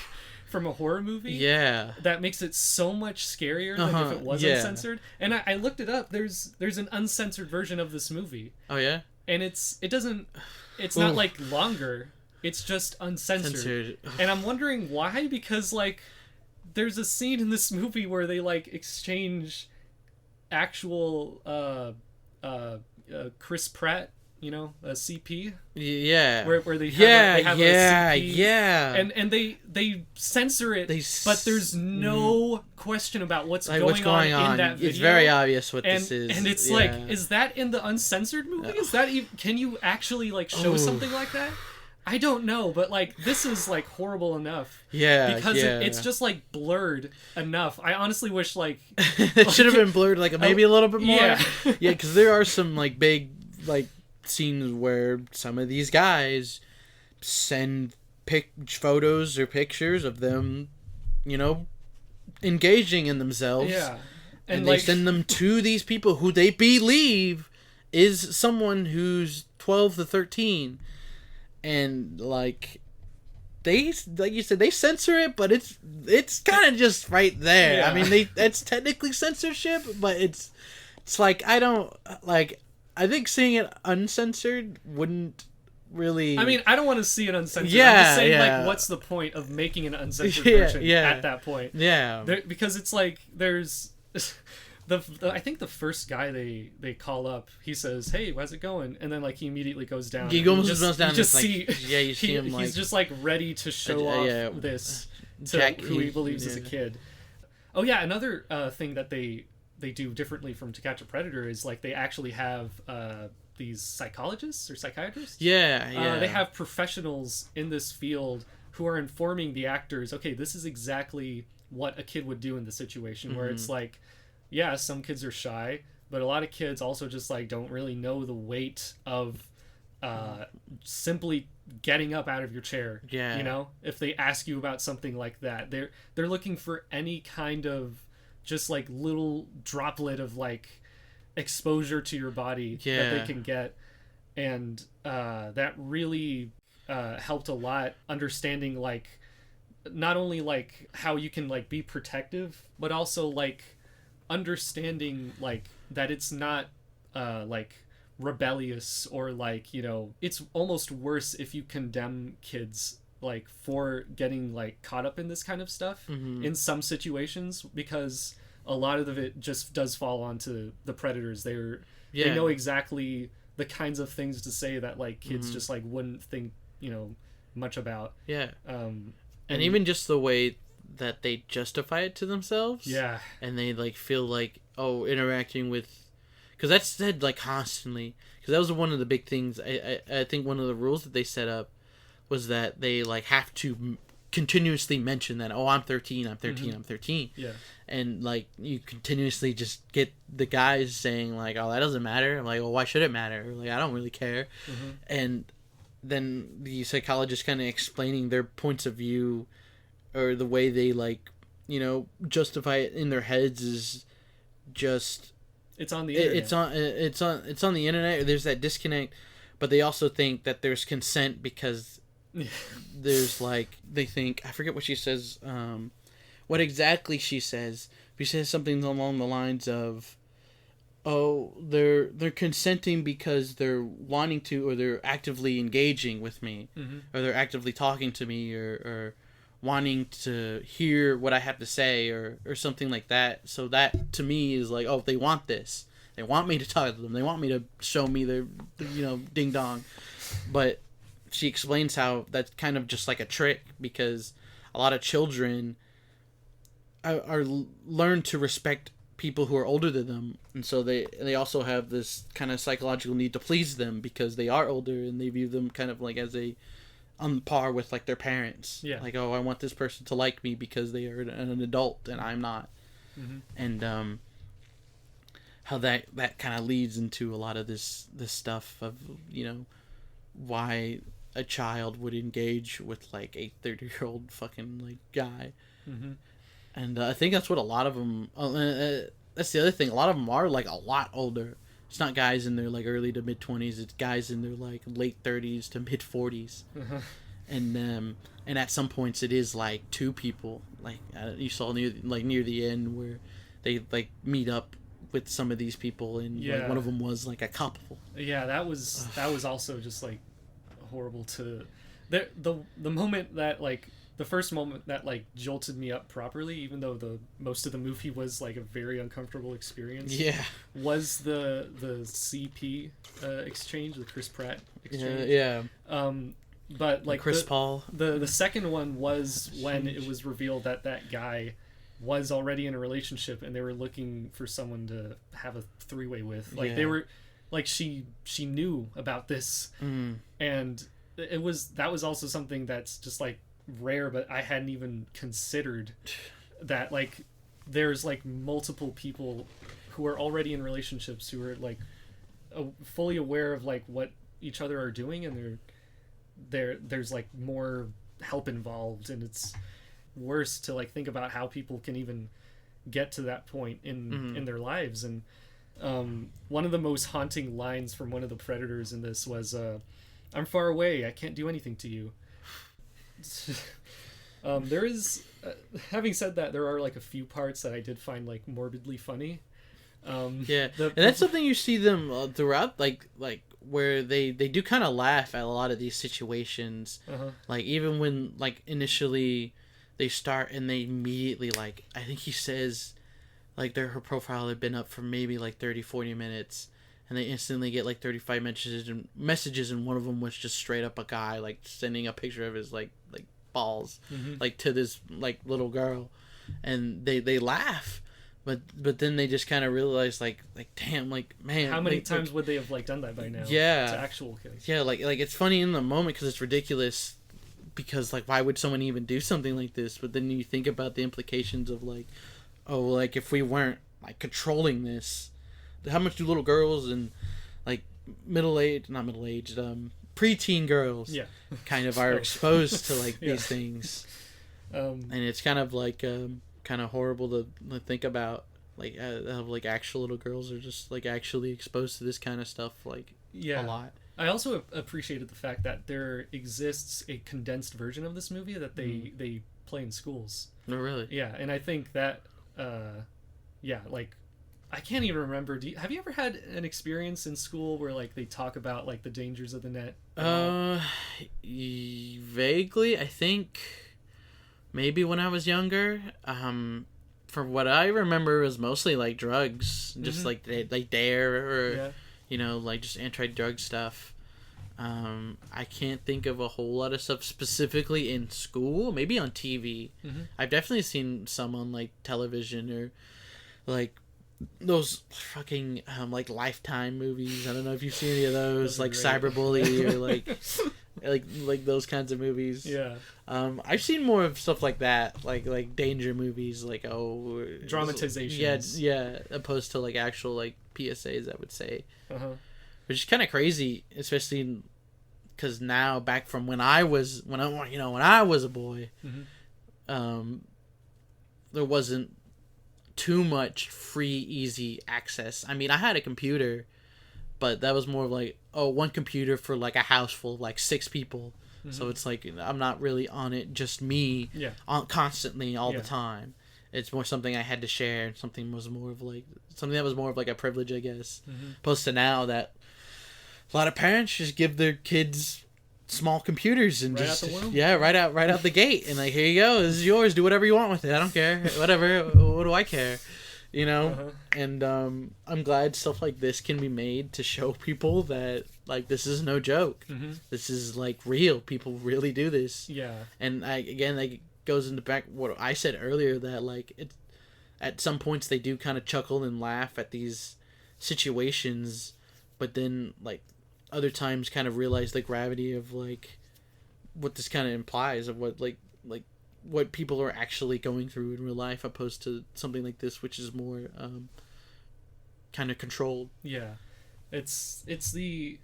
from a horror movie. That makes it so much scarier than if it wasn't censored. And I looked it up. There's an uncensored version of this movie. And it's not like longer. It's just uncensored. And I'm wondering why, because like there's a scene in this movie where they like exchange actual Chris Pratt a CP. Yeah. Where they have a CP, yeah. And they censor it, but there's no question about what's going on in that video. It's very obvious what this is. And it's like, is that in the uncensored movie? Is that can you actually like show something like that? I don't know, but like this is like horrible enough. Yeah, because it's just like blurred enough. I honestly wish like it should have been blurred like maybe a little bit more. Yeah, yeah, because there are some like big like scenes where some of these guys send photos or pictures of them, engaging in themselves. Yeah, and they send them to these people who they believe is someone who's 12 to 13. And like you said, they censor it, but it's kind of just right there. Yeah. I mean, it's technically censorship, but it's like I think seeing it uncensored wouldn't really. I mean, I don't want to see it uncensored. Yeah, I'm just saying, yeah. like, what's the point of making an uncensored version at that point? Yeah, because it's like there's. I think the first guy they call up, he says, "Hey, how's it going?" And then like he immediately goes down. He almost goes down. You just see, you see him like he's just like ready to show off this to who he believes is a kid. Oh yeah, another thing that they do differently from To Catch a Predator is like they actually have these psychologists or psychiatrists. Yeah. They have professionals in this field who are informing the actors. Okay, this is exactly what a kid would do in the situation where it's like. Yeah, some kids are shy, but a lot of kids also just like don't really know the weight of simply getting up out of your chair. Yeah. If they ask you about something like that, they're looking for any kind of just like little droplet of like exposure to your body that they can get, and that really helped a lot understanding like not only like how you can like be protective, but also like understanding like that it's not like rebellious or like it's almost worse if you condemn kids like for getting like caught up in this kind of stuff in some situations, because a lot of it just does fall onto the predators. They know exactly the kinds of things to say that like kids just like wouldn't think much about. And even just the way that they justify it to themselves. Yeah. And they like feel like, interacting with, because that's said like constantly, because that was one of the big things. I think one of the rules that they set up was that they like have to continuously mention that, I'm 13, I'm 13, I'm 13. Yeah. And like you continuously just get the guys saying like, that doesn't matter. I'm like, why should it matter? Like, I don't really care. And then the psychologist kind of explaining their points of view, or the way they like, justify it in their heads is just. It's on the internet. It's on the internet. There's that disconnect, but they also think that there's consent because there's like they think, I forget what she says. What exactly she says? She says something along the lines of, they're consenting because they're wanting to, or they're actively engaging with me, or they're actively talking to me, or wanting to hear what I have to say, or something like that. So that to me is like, they want this. They want me to talk to them. They want me to show me their ding dong. But she explains how that's kind of just like a trick, because a lot of children are learn to respect people who are older than them, and so they also have this kind of psychological need to please them because they are older, and they view them kind of like as on par with like their parents. Yeah. Like, I want this person to like me because they are an adult and I'm not. And how that kind of leads into a lot of this stuff of why a child would engage with like a 30-year-old fucking like guy. And I think that's what a lot of them. That's the other thing. A lot of them are like a lot older. It's not guys in their like early to mid 20s. It's guys in their like late 30s to mid 40s. And at some points it is like two people. Like you saw near the end where they like meet up with some of these people, and like, one of them was like a couple. Yeah, that was also just like horrible to the moment that like the first moment that like jolted me up properly, even though the most of the movie was like a very uncomfortable experience, was the CP exchange, the Chris Pratt exchange. But like Chris Paul. The second one was when it was revealed that that guy was already in a relationship and they were looking for someone to have a three-way with. Like they were, like she knew about this, and that was also something that's just like rare, but I hadn't even considered that like there's like multiple people who are already in relationships who are like fully aware of like what each other are doing, and there's like more help involved, and it's worse to like think about how people can even get to that point in their lives. And one of the most haunting lines from one of the predators in this was I'm far away, I can't do anything to you. There is having said that, there are like a few parts that I did find like morbidly funny. And that's something you see them throughout, like where they do kind of laugh at a lot of these situations. Like even when like initially they start and they immediately, like, I think he says like her profile had been up for maybe like 30-40 minutes, and they instantly get like 35 messages, and one of them was just straight up a guy like sending a picture of his like balls like to this like little girl, and they laugh, but then they just kind of realize like damn, like, man, how many times would they have like done that by now? To actual kids. Like it's funny in the moment because it's ridiculous, because like why would someone even do something like this? But then you think about the implications of like, oh, like if we weren't like controlling this, how much do little girls and like preteen girls kind of are exposed to like these things, and it's kind of like kind of horrible to think about, like how like actual little girls are just like actually exposed to this kind of stuff like a lot. I also appreciated the fact that there exists a condensed version of this movie that they play in schools. Oh, really? Yeah, and I think that, like, I can't even remember. Have you ever had an experience in school where like they talk about like the dangers of the net? Vaguely. I think maybe when I was younger. From what I remember, it was mostly like drugs, just like Dare or you know, like just anti-drug stuff. I can't think of a whole lot of stuff specifically in school. Maybe on TV. I've definitely seen some on like television or like those fucking like Lifetime movies. I don't know if you've seen any of those like Cyberbully or like those kinds of movies. I've seen more of stuff like that, like danger movies, like dramatizations. Opposed to like actual like PSAs, I would say. Which is kind of crazy, especially because now, back from when I was a boy, there wasn't too much free, easy access. I mean, I had a computer, but that was more like one computer for like a house full of like 6 people. So it's like I'm not really on it, just me, constantly all the time. It's more something I had to share. Something that was more of like a privilege, I guess. Opposed to now that a lot of parents just give their kids small computers and right out the gate, and like, here you go, this is yours. Do whatever you want with it. I don't care. Whatever. What do I care? You know. And I'm glad stuff like this can be made to show people that like this is no joke. This is like real. People really do this. And like goes into back what I said earlier, that like it at some points they do kind of chuckle and laugh at these situations, but then like other times kind of realize the gravity of like what this kind of implies of what like what people are actually going through in real life, opposed to something like this, which is more kind of controlled. It's the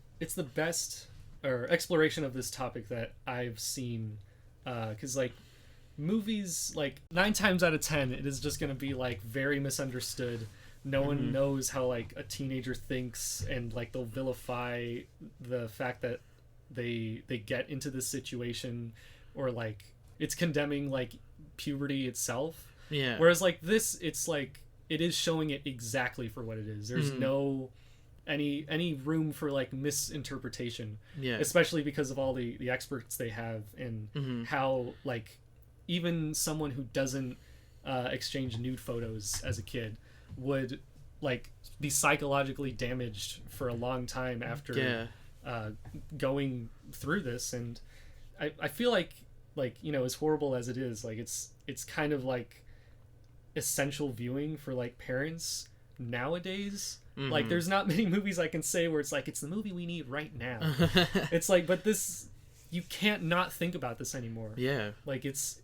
best or exploration of this topic that I've seen, because like movies, like 9 times out of 10 it is just going to be like very misunderstood. No one knows how like a teenager thinks, and like they'll vilify the fact that they get into this situation, or like it's condemning like puberty itself. Whereas like this, it's like it is showing it exactly for what it is. There's no any room for like misinterpretation. Especially because of all the experts they have, and how like even someone who doesn't exchange nude photos as a kid would like be psychologically damaged for a long time after going through this. And I feel like you know, as horrible as it is, like it's kind of like essential viewing for like parents nowadays. Like there's not many movies I can say where it's like it's the movie we need right now. It's like, but this, you can't not think about this anymore. Yeah, like it's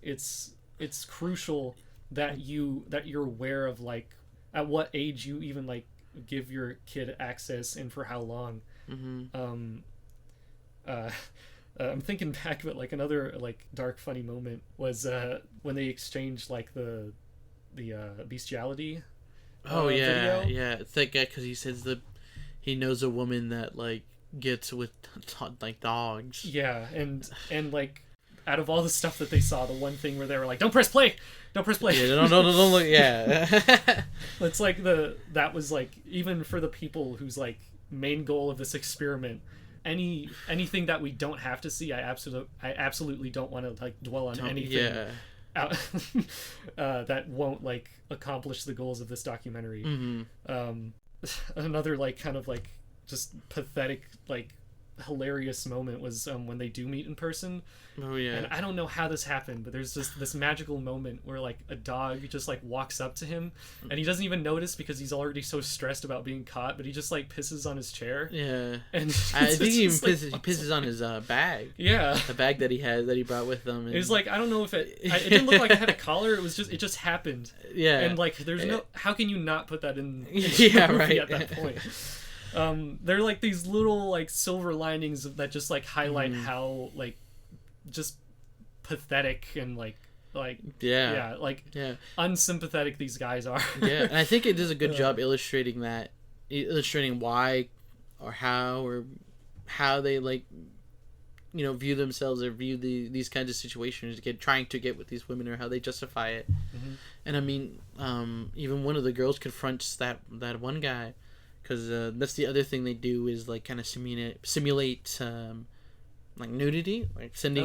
crucial that you're aware of like at what age you even like give your kid access and for how long. I'm thinking back, but like another like dark funny moment was when they exchanged like the bestiality video. Yeah, it's that guy, because he says that he knows a woman that like gets with like dogs. Yeah, and like out of all the stuff that they saw, the one thing where they were like, don't press play. Yeah, don't look. Yeah. It's like that was like, even for the people whose like main goal of this experiment, anything that we don't have to see, I absolutely don't want to like dwell on anything that won't like accomplish the goals of this documentary. Another like kind of like just pathetic like hilarious moment was when they do meet in person. Oh yeah. And I don't know how this happened, but there's just this magical moment where like a dog just like walks up to him and he doesn't even notice because he's already so stressed about being caught, but he just like pisses on his chair. Yeah. And I think he even pisses on his bag. Yeah. The bag that he brought with him. And... It was like, I don't know if it didn't look like it had a collar. It just happened. Yeah. And like there's no, how can you not put that in yeah, right. at that point? They're like these little like silver linings that just like highlight how like just pathetic and like unsympathetic these guys are. Yeah, and I think it does a good job illustrating why or how they like, you know, view themselves or view these kinds of situations, trying to get with these women, or how they justify it. And I mean, even one of the girls confronts that one guy, because that's the other thing they do, is like kind of simulate like nudity, like sending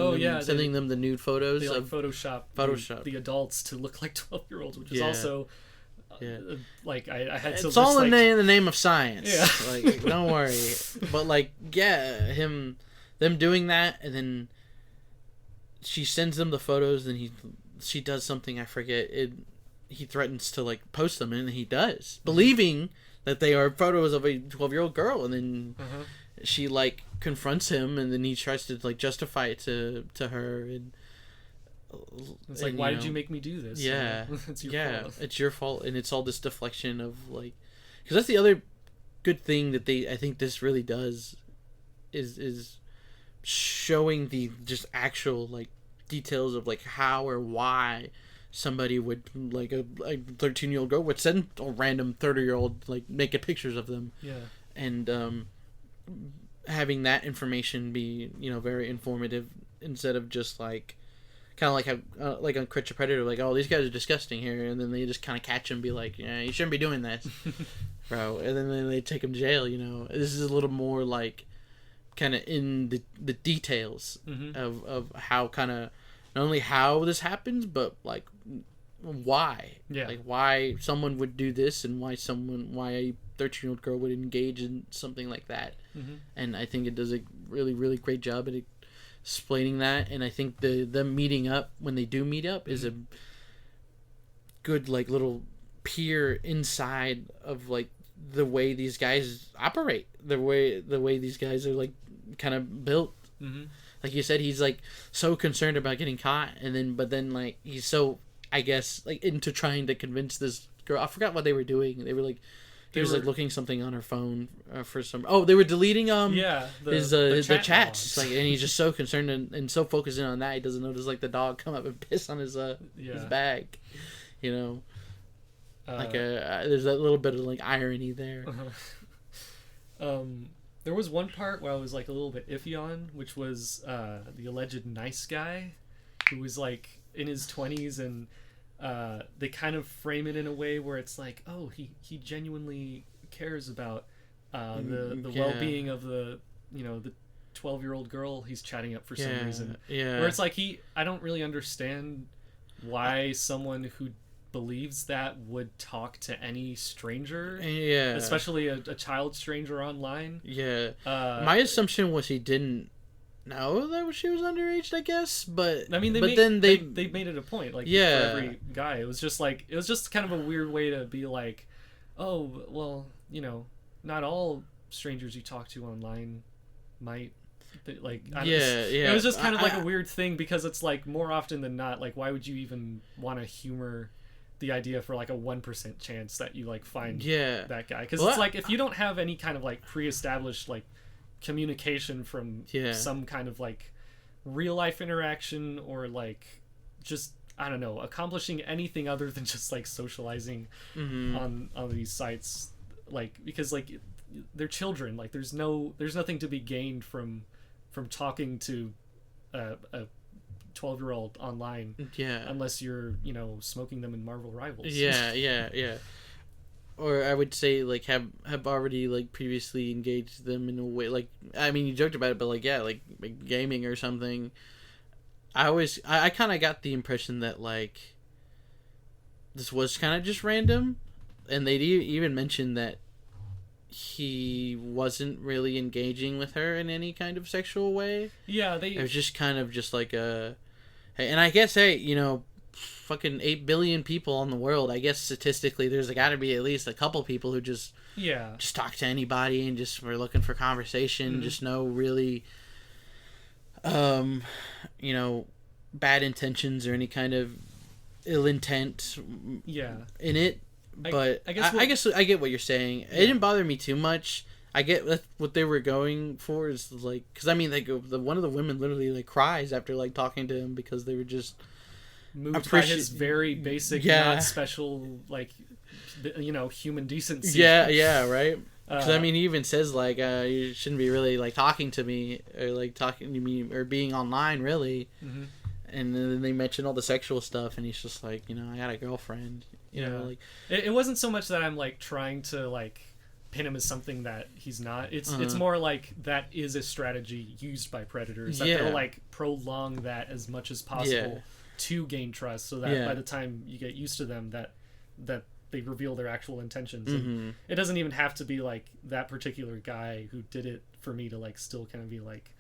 them the nude photos. They like of Photoshop the adults to look like 12-year-olds, which is also like I had it's all in the name of science. Yeah. Like don't worry, but like them doing that, and then she sends them the photos, and she does something, I forget it. He threatens to like post them, and he does, believing that they are photos of a 12-year-old girl, and then she like confronts him, and then he tries to like justify it to her, and it's like, why did you make me do this? Yeah, it's your fault. It's your fault, and it's all this deflection of like, because that's the other good thing that I think this really does, is showing the just actual like details of like how or why somebody would, like a 13-year-old girl would send a random 30-year-old like naked pictures of them. Yeah. And having that information be, you know, very informative, instead of just like kind of like how like on Creature Predator, like, oh, these guys are disgusting here, and then they just kind of catch him and be like, yeah, you shouldn't be doing this. Bro, and then they take him to jail. You know, this is a little more like kind of in the details of how kind of not only how this happens, but like why, like why someone would do this, and why a 13-year-old girl would engage in something like that. And I think it does a really, really great job at explaining that. And I think them meeting up, when they do meet up, is a good like little peer inside of like the way these guys operate, the way these guys are like kind of built. Like you said, he's like so concerned about getting caught, but then like he's so, I guess, like into trying to convince this girl. I forgot what they were doing. They were like, he was like looking something on her phone for some. Oh, they were deleting the chats. Like, and he's just so concerned and so focused in on that, he doesn't notice like the dog come up and piss on his bag. You know, like there's that little bit of like irony there. There was one part where I was like a little bit iffy on, which was the alleged nice guy who was like in his 20s, and they kind of frame it in a way where it's like, oh, he genuinely cares about the well-being of the 12-year-old girl he's chatting up for some reason. Yeah. Where it's like I don't really understand why someone who believes that would talk to any stranger, especially a child stranger online. My assumption was he didn't know that she was underage, I guess, but I mean, they made it a point, like, for every guy. It was just kind of a weird way to be like, oh, well, you know, not all strangers you talk to online might, like, it was just kind of like a weird thing, because it's like, more often than not, like, why would you even want to humor the idea for like a 1% chance that you like find that guy? Because it's like, if you don't have any kind of like pre-established like communication from some kind of like real life interaction, or like just, I don't know, accomplishing anything other than just like socializing on these sites, like, because like they're children, like there's nothing to be gained from talking to a 12-year-old online, unless you're, you know, smoking them in Marvel Rivals. Or I would say, like, have already like previously engaged them in a way, like, I mean, you joked about it, but like, like gaming or something. I kind of got the impression that like this was kind of just random, and they even mentioned that he wasn't really engaging with her in any kind of sexual way. It was just kind of just like a, hey, and I guess, hey, you know, fucking 8 billion people in the world, I guess statistically there's got to be at least a couple people who just talk to anybody and just were looking for conversation, just no really you know, bad intentions or any kind of ill intent in it. But I guess I get what you're saying. It didn't bother me too much. I get what they were going for, is like, because I mean, like, one of the women literally like cries after like talking to him, because they were just moved by his very basic, not special, like, you know, human decency. Right. Because I mean, he even says like, you shouldn't be really like talking to me, or like talking to me, or being online really. And then they mention all the sexual stuff, and he's just like, you know, I got a girlfriend. You know, like, it wasn't so much that I'm like trying to like pin him as something that he's not. It's more like that is a strategy used by predators, that they'll like prolong that as much as possible to gain trust, so that by the time you get used to them, that they reveal their actual intentions. And it doesn't even have to be like that particular guy who did it for me to like still kind of be like,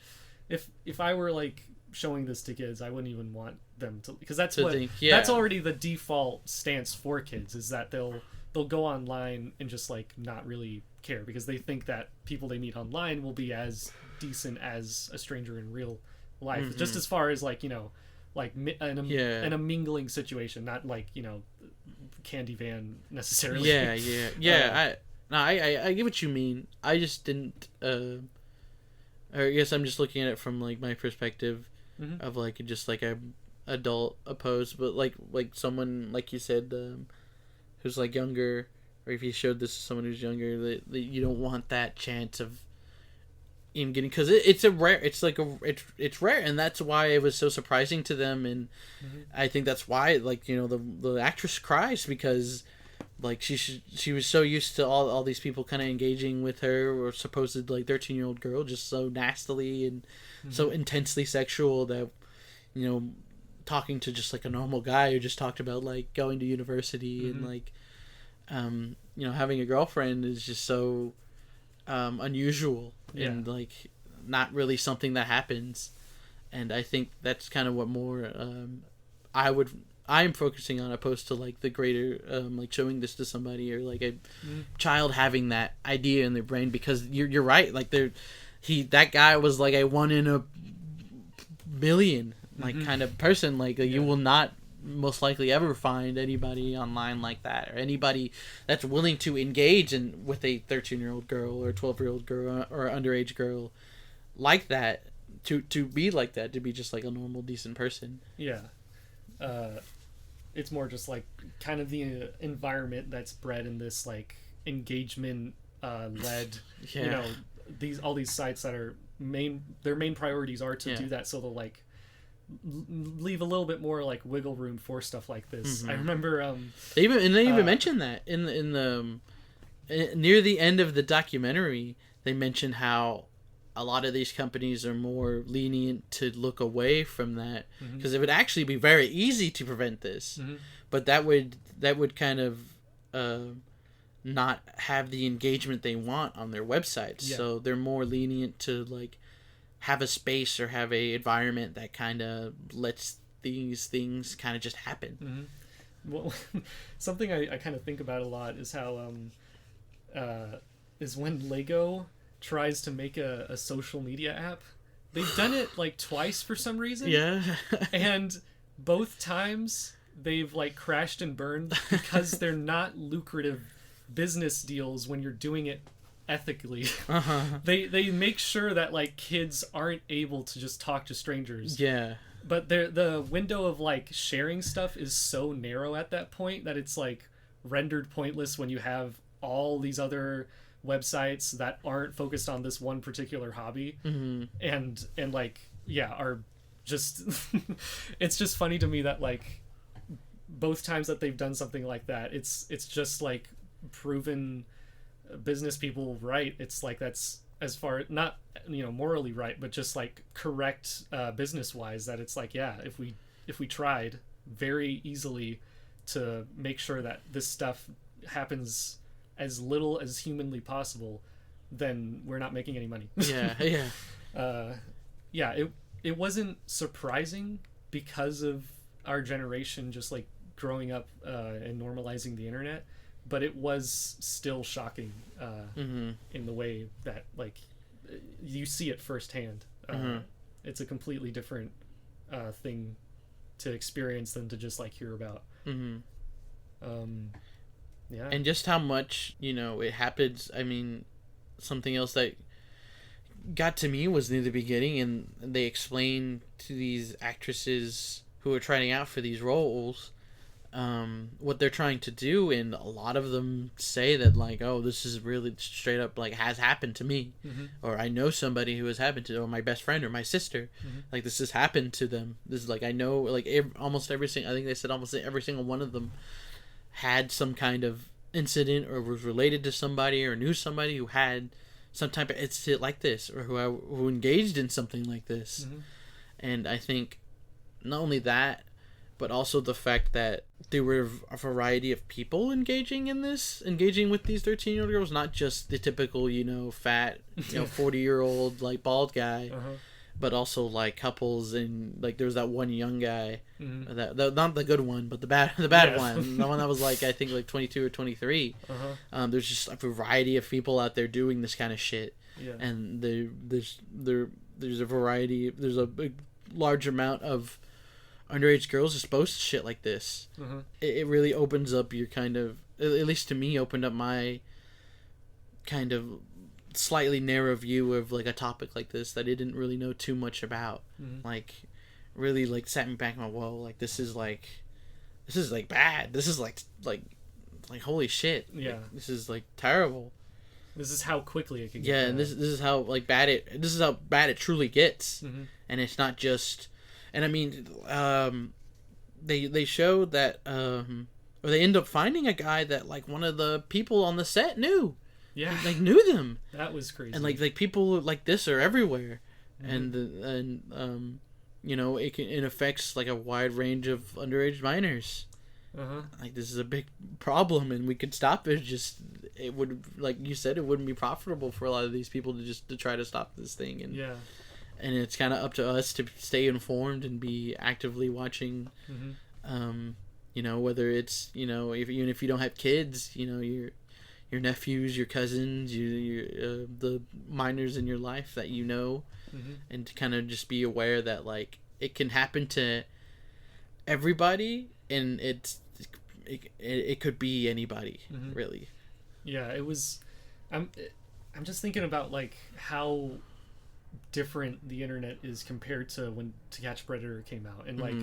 if I were like showing this to kids, I wouldn't even want them to, because that's that's already the default stance for kids, is that they'll go online and just like not really care, because they think that people they meet online will be as decent as a stranger in real life, just as far as like, you know, like in a mingling situation, not like, you know, candy van necessarily. I get what you mean. I just didn't or I guess I'm just looking at it from like my perspective of like just like a adult opposed, but like someone like you said, who's like younger, or if you showed this to someone who's younger, that you don't want that chance of him getting, because it's rare, and that's why it was so surprising to them. And I think that's why, like, you know, the actress cries, because like she was so used to all these people kind of engaging with her, or supposed like 13-year-old girl, just so nastily and so intensely sexual, that, you know, talking to just like a normal guy who just talked about like going to university and like you know, having a girlfriend is just so unusual and like not really something that happens. And I think that's kind of what more I'm focusing on, opposed to like the greater like showing this to somebody, or like a child having that idea in their brain, because you're right, like that guy was like a 1 in a million like kind of person, like you will not most likely ever find anybody online like that, or anybody that's willing to engage with a 13-year-old girl or 12-year-old girl or underage girl like that, to be like that, to be just like a normal decent person. It's more just like kind of the environment that's bred in this like engagement led you know, all these sites that are their main priorities are to do that, so they'll like leave a little bit more like wiggle room for stuff like this. I remember they even mentioned that in the near the end of the documentary. They mentioned how a lot of these companies are more lenient to look away from that, because it would actually be very easy to prevent this, but that would kind of not have the engagement they want on their websites. So they're more lenient to like have a space or have a environment that kind of lets these things kind of just happen. Well, something I kind of think about a lot is how is when Lego tries to make a social media app. They've done it like twice for some reason. Yeah. And both times they've like crashed and burned because they're not lucrative business deals when you're doing it ethically. They make sure that like kids aren't able to just talk to strangers. Yeah. But the window of like sharing stuff is so narrow at that point that it's like rendered pointless when you have all these other websites that aren't focused on this one particular hobby, and like are just it's just funny to me that like both times that they've done something like that, it's just like proven business people right. It's like that's as far not morally right, but just like correct business wise, that it's like if we tried very easily to make sure that this stuff happens as little as humanly possible, then we're not making any money. It wasn't surprising because of our generation just like growing up and normalizing the internet, but it was still shocking in the way that like you see it firsthand. It's a completely different thing to experience than to just like hear about. And just how much it happens. I mean, something else that got to me was near the beginning, and they explained to these actresses who are trying out for these roles what they're trying to do, and a lot of them say that like, oh, this is really straight up like has happened to me, or I know somebody who has happened to, or my best friend or my sister, like this has happened to them. This is like, I know like almost every single, I think they said almost every single one of them had some kind of incident or was related to somebody or knew somebody who had some type of incident like this, or who engaged in something like this. And I think not only that, but also the fact that there were a variety of people engaging with these 13-year-old girls, not just the typical, fat, 40-year-old, like, bald guy, but also, like, couples, and, like, there was that one young guy, that not the good one, but the bad one, the one that was, like, I think, like, 22 or 23. There's just a variety of people out there doing this kind of shit, and there's a variety, there's a big, large amount of underage girls exposed to shit like this. It really opens up your kind of, at least to me, opened up my kind of slightly narrow view of like a topic like this that I didn't really know too much about. Like, really like sat me back and went, whoa, like this is like bad. This is like holy shit. Like, this is like terrible. This is how quickly it can get. Yeah, and this is how like bad it truly gets. And it's not just. And I mean, they showed that, or they end up finding a guy that like one of the people on the set knew. Yeah, like knew them. That was crazy. And like people like this are everywhere, and it affects like a wide range of underage minors. Like this is a big problem, and we could stop it. Just it would, like you said, it wouldn't be profitable for a lot of these people to try to stop this thing. And and it's kind of up to us to stay informed and be actively watching. Whether it's even if you don't have kids, your nephews, your cousins, the minors in your life that and to kind of just be aware that like it can happen to everybody, and it could be anybody, really. Yeah, it was. I'm just thinking about like how different the internet is compared to when To Catch a Predator came out, and like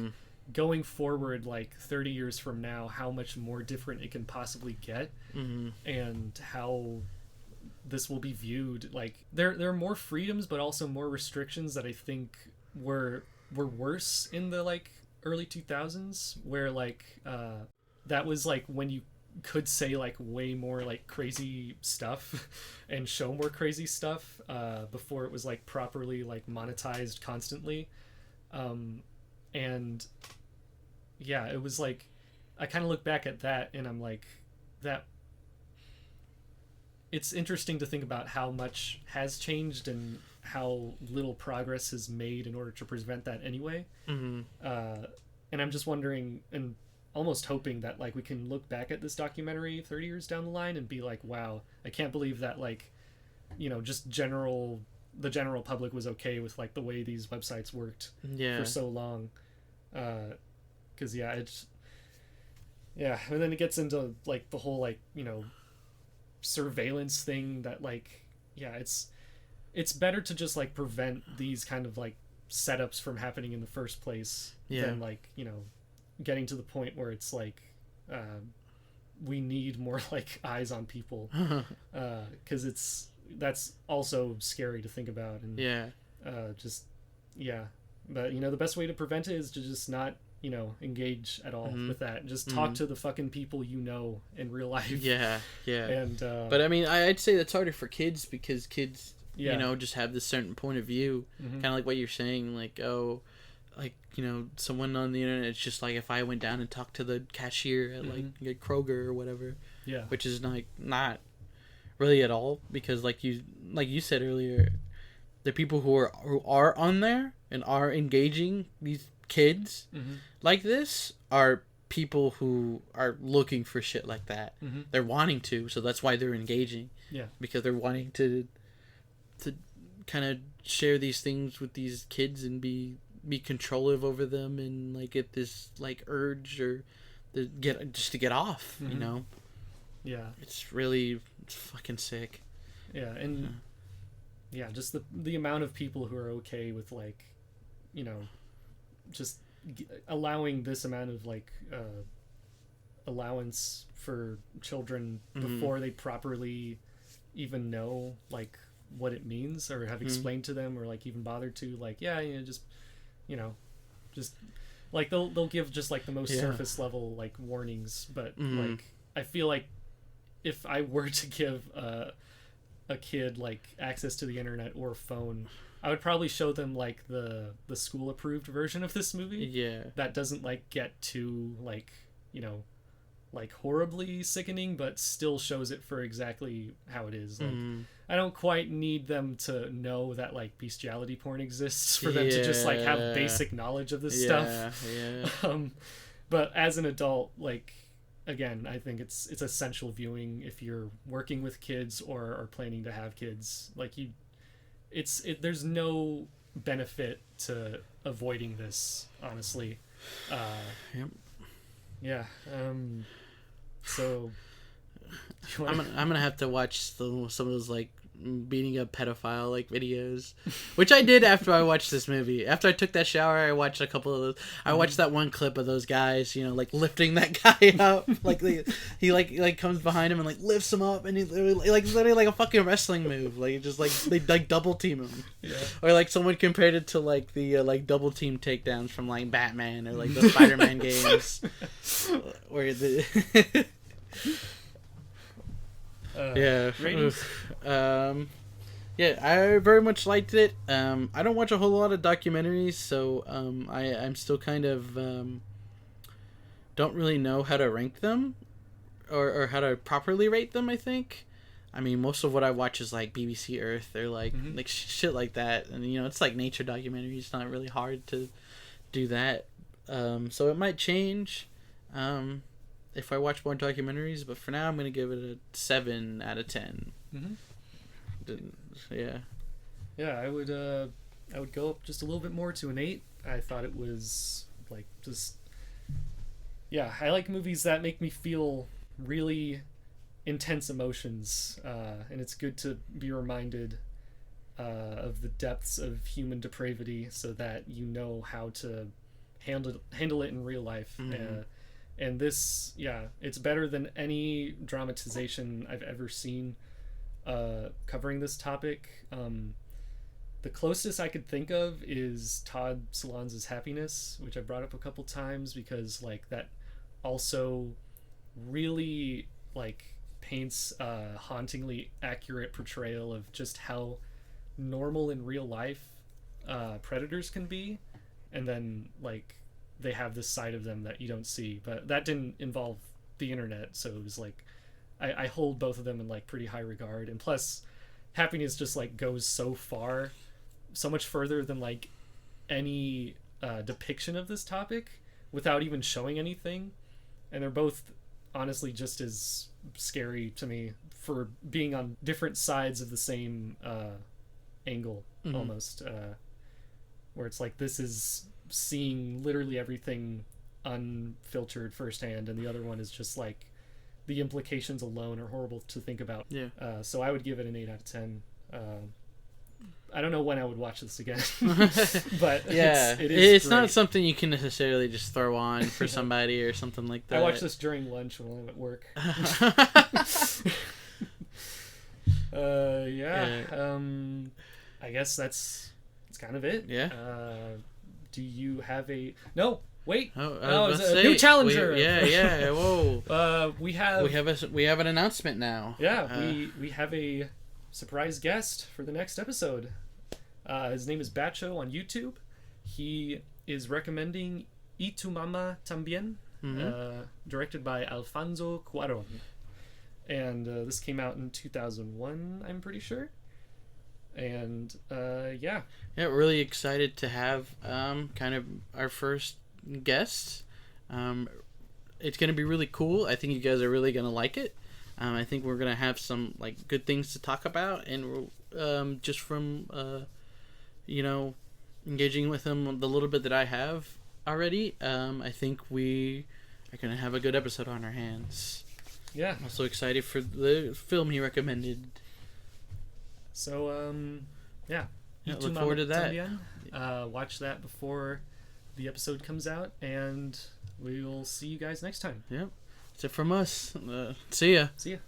going forward like 30 years from now, how much more different it can possibly get, and how this will be viewed. Like there are more freedoms but also more restrictions that I think were worse in the like early 2000s, where like that was like when you could say like way more like crazy stuff and show more crazy stuff before it was like properly like monetized constantly. And yeah, it was like I kind of look back at that and I'm like, that it's interesting to think about how much has changed and how little progress is made in order to prevent that anyway. Mm-hmm. And I'm just wondering and almost hoping that like we can look back at this documentary 30 years down the line and be like, wow, I can't believe that like, you know, just the general public was okay with like the way these websites worked for so long. Because and then it gets into like the whole like, you know, surveillance thing that like, it's better to just like prevent these kind of like setups from happening in the first place than like, you know, getting to the point where it's like we need more like eyes on people, because that's also scary to think about. And but you know, the best way to prevent it is to just not, you know, engage at all with that. Just talk to the fucking people you know in real life. And but I mean, I'd say that's harder for kids because kids you know, just have this certain point of view, kind of like what you're saying, like, oh, like, you know, someone on the internet, it's just like if I went down and talked to the cashier at like Kroger or whatever, which is not really at all, because like you said earlier, the people who are on there and are engaging these kids like this are people who are looking for shit like that. They're wanting to, so that's why they're engaging, because they're wanting to kind of share these things with these kids and be controlling over them and like get this like urge or to get off, you know. It's fucking sick. And just the amount of people who are okay with like, you know, just allowing this amount of like allowance for children before they properly even know like what it means or have explained to them or like even bothered to like just like they'll give just like the most surface level like warnings, but like I feel like if I were to give a kid like access to the internet or a phone, I would probably show them like the school approved version of this movie that doesn't like get too like, you know, like horribly sickening, but still shows it for exactly how it is. Like I don't quite need them to know that like bestiality porn exists for them to just like have basic knowledge of this stuff. But as an adult, like, again, I think it's essential viewing if you're working with kids or are planning to have kids. Like there's no benefit to avoiding this, honestly. So I'm gonna have to watch some of those like beating up pedophile like videos, which I did after I watched this movie. After I took that shower, I watched a couple of those. I watched that one clip of those guys, you know, like lifting that guy up, like he like comes behind him and like lifts him up, and he literally like a fucking wrestling move, like just like they like double team him, or like someone compared it to like the like double team takedowns from like Batman or like the Spider-Man games, where the ratings? I very much liked it. I don't watch a whole lot of documentaries, so I'm still kind of don't really know how to rank them or how to properly rate them, I think. I mean, most of what I watch is like BBC Earth or like shit like that, and you know, it's like nature documentaries. It's not really hard to do that. So it might change if I watch more documentaries, but for now I'm gonna give it a 7 out of 10. I would go up just a little bit more to an 8. I thought it was like just I like movies that make me feel really intense emotions, and it's good to be reminded of the depths of human depravity so that you know how to handle it in real life. And this, it's better than any dramatization I've ever seen covering this topic. The closest I could think of is Todd Solondz's Happiness, which I brought up a couple times because like that also really like paints a hauntingly accurate portrayal of just how normal in real life predators can be, and then like they have this side of them that you don't see. But that didn't involve the internet, so it was like I hold both of them in like pretty high regard. And plus, Happiness just like goes so far, so much further than like any depiction of this topic without even showing anything. And they're both honestly just as scary to me for being on different sides of the same angle, almost, where it's like this is seeing literally everything unfiltered firsthand, and the other one is just like the implications alone are horrible to think about. So I would give it an 8 out of 10. I don't know when I would watch this again, but yeah, it's not something you can necessarily just throw on for somebody or something like that. I watched this during lunch when I'm at work. I guess that's kind of it. Yeah. Do you have a wait? It's a new challenger. Whoa. We have an announcement now. Yeah, we have a surprise guest for the next episode. His name is Bacho on YouTube. He is recommending Y Tu Mama Tambien, directed by Alfonso Cuarón. And this came out in 2001, I'm pretty sure. And yeah, really excited to have kind of our first guest. It's gonna be really cool. I think you guys are really gonna like it. I think we're gonna have some like good things to talk about, and just from engaging with him the little bit that I have already, I think we are gonna have a good episode on our hands. Yeah. I'm also excited for the film he recommended. So yeah, look forward to that. Watch that before the episode comes out, and we will see you guys next time. Yep. That's it from us. See ya. See ya.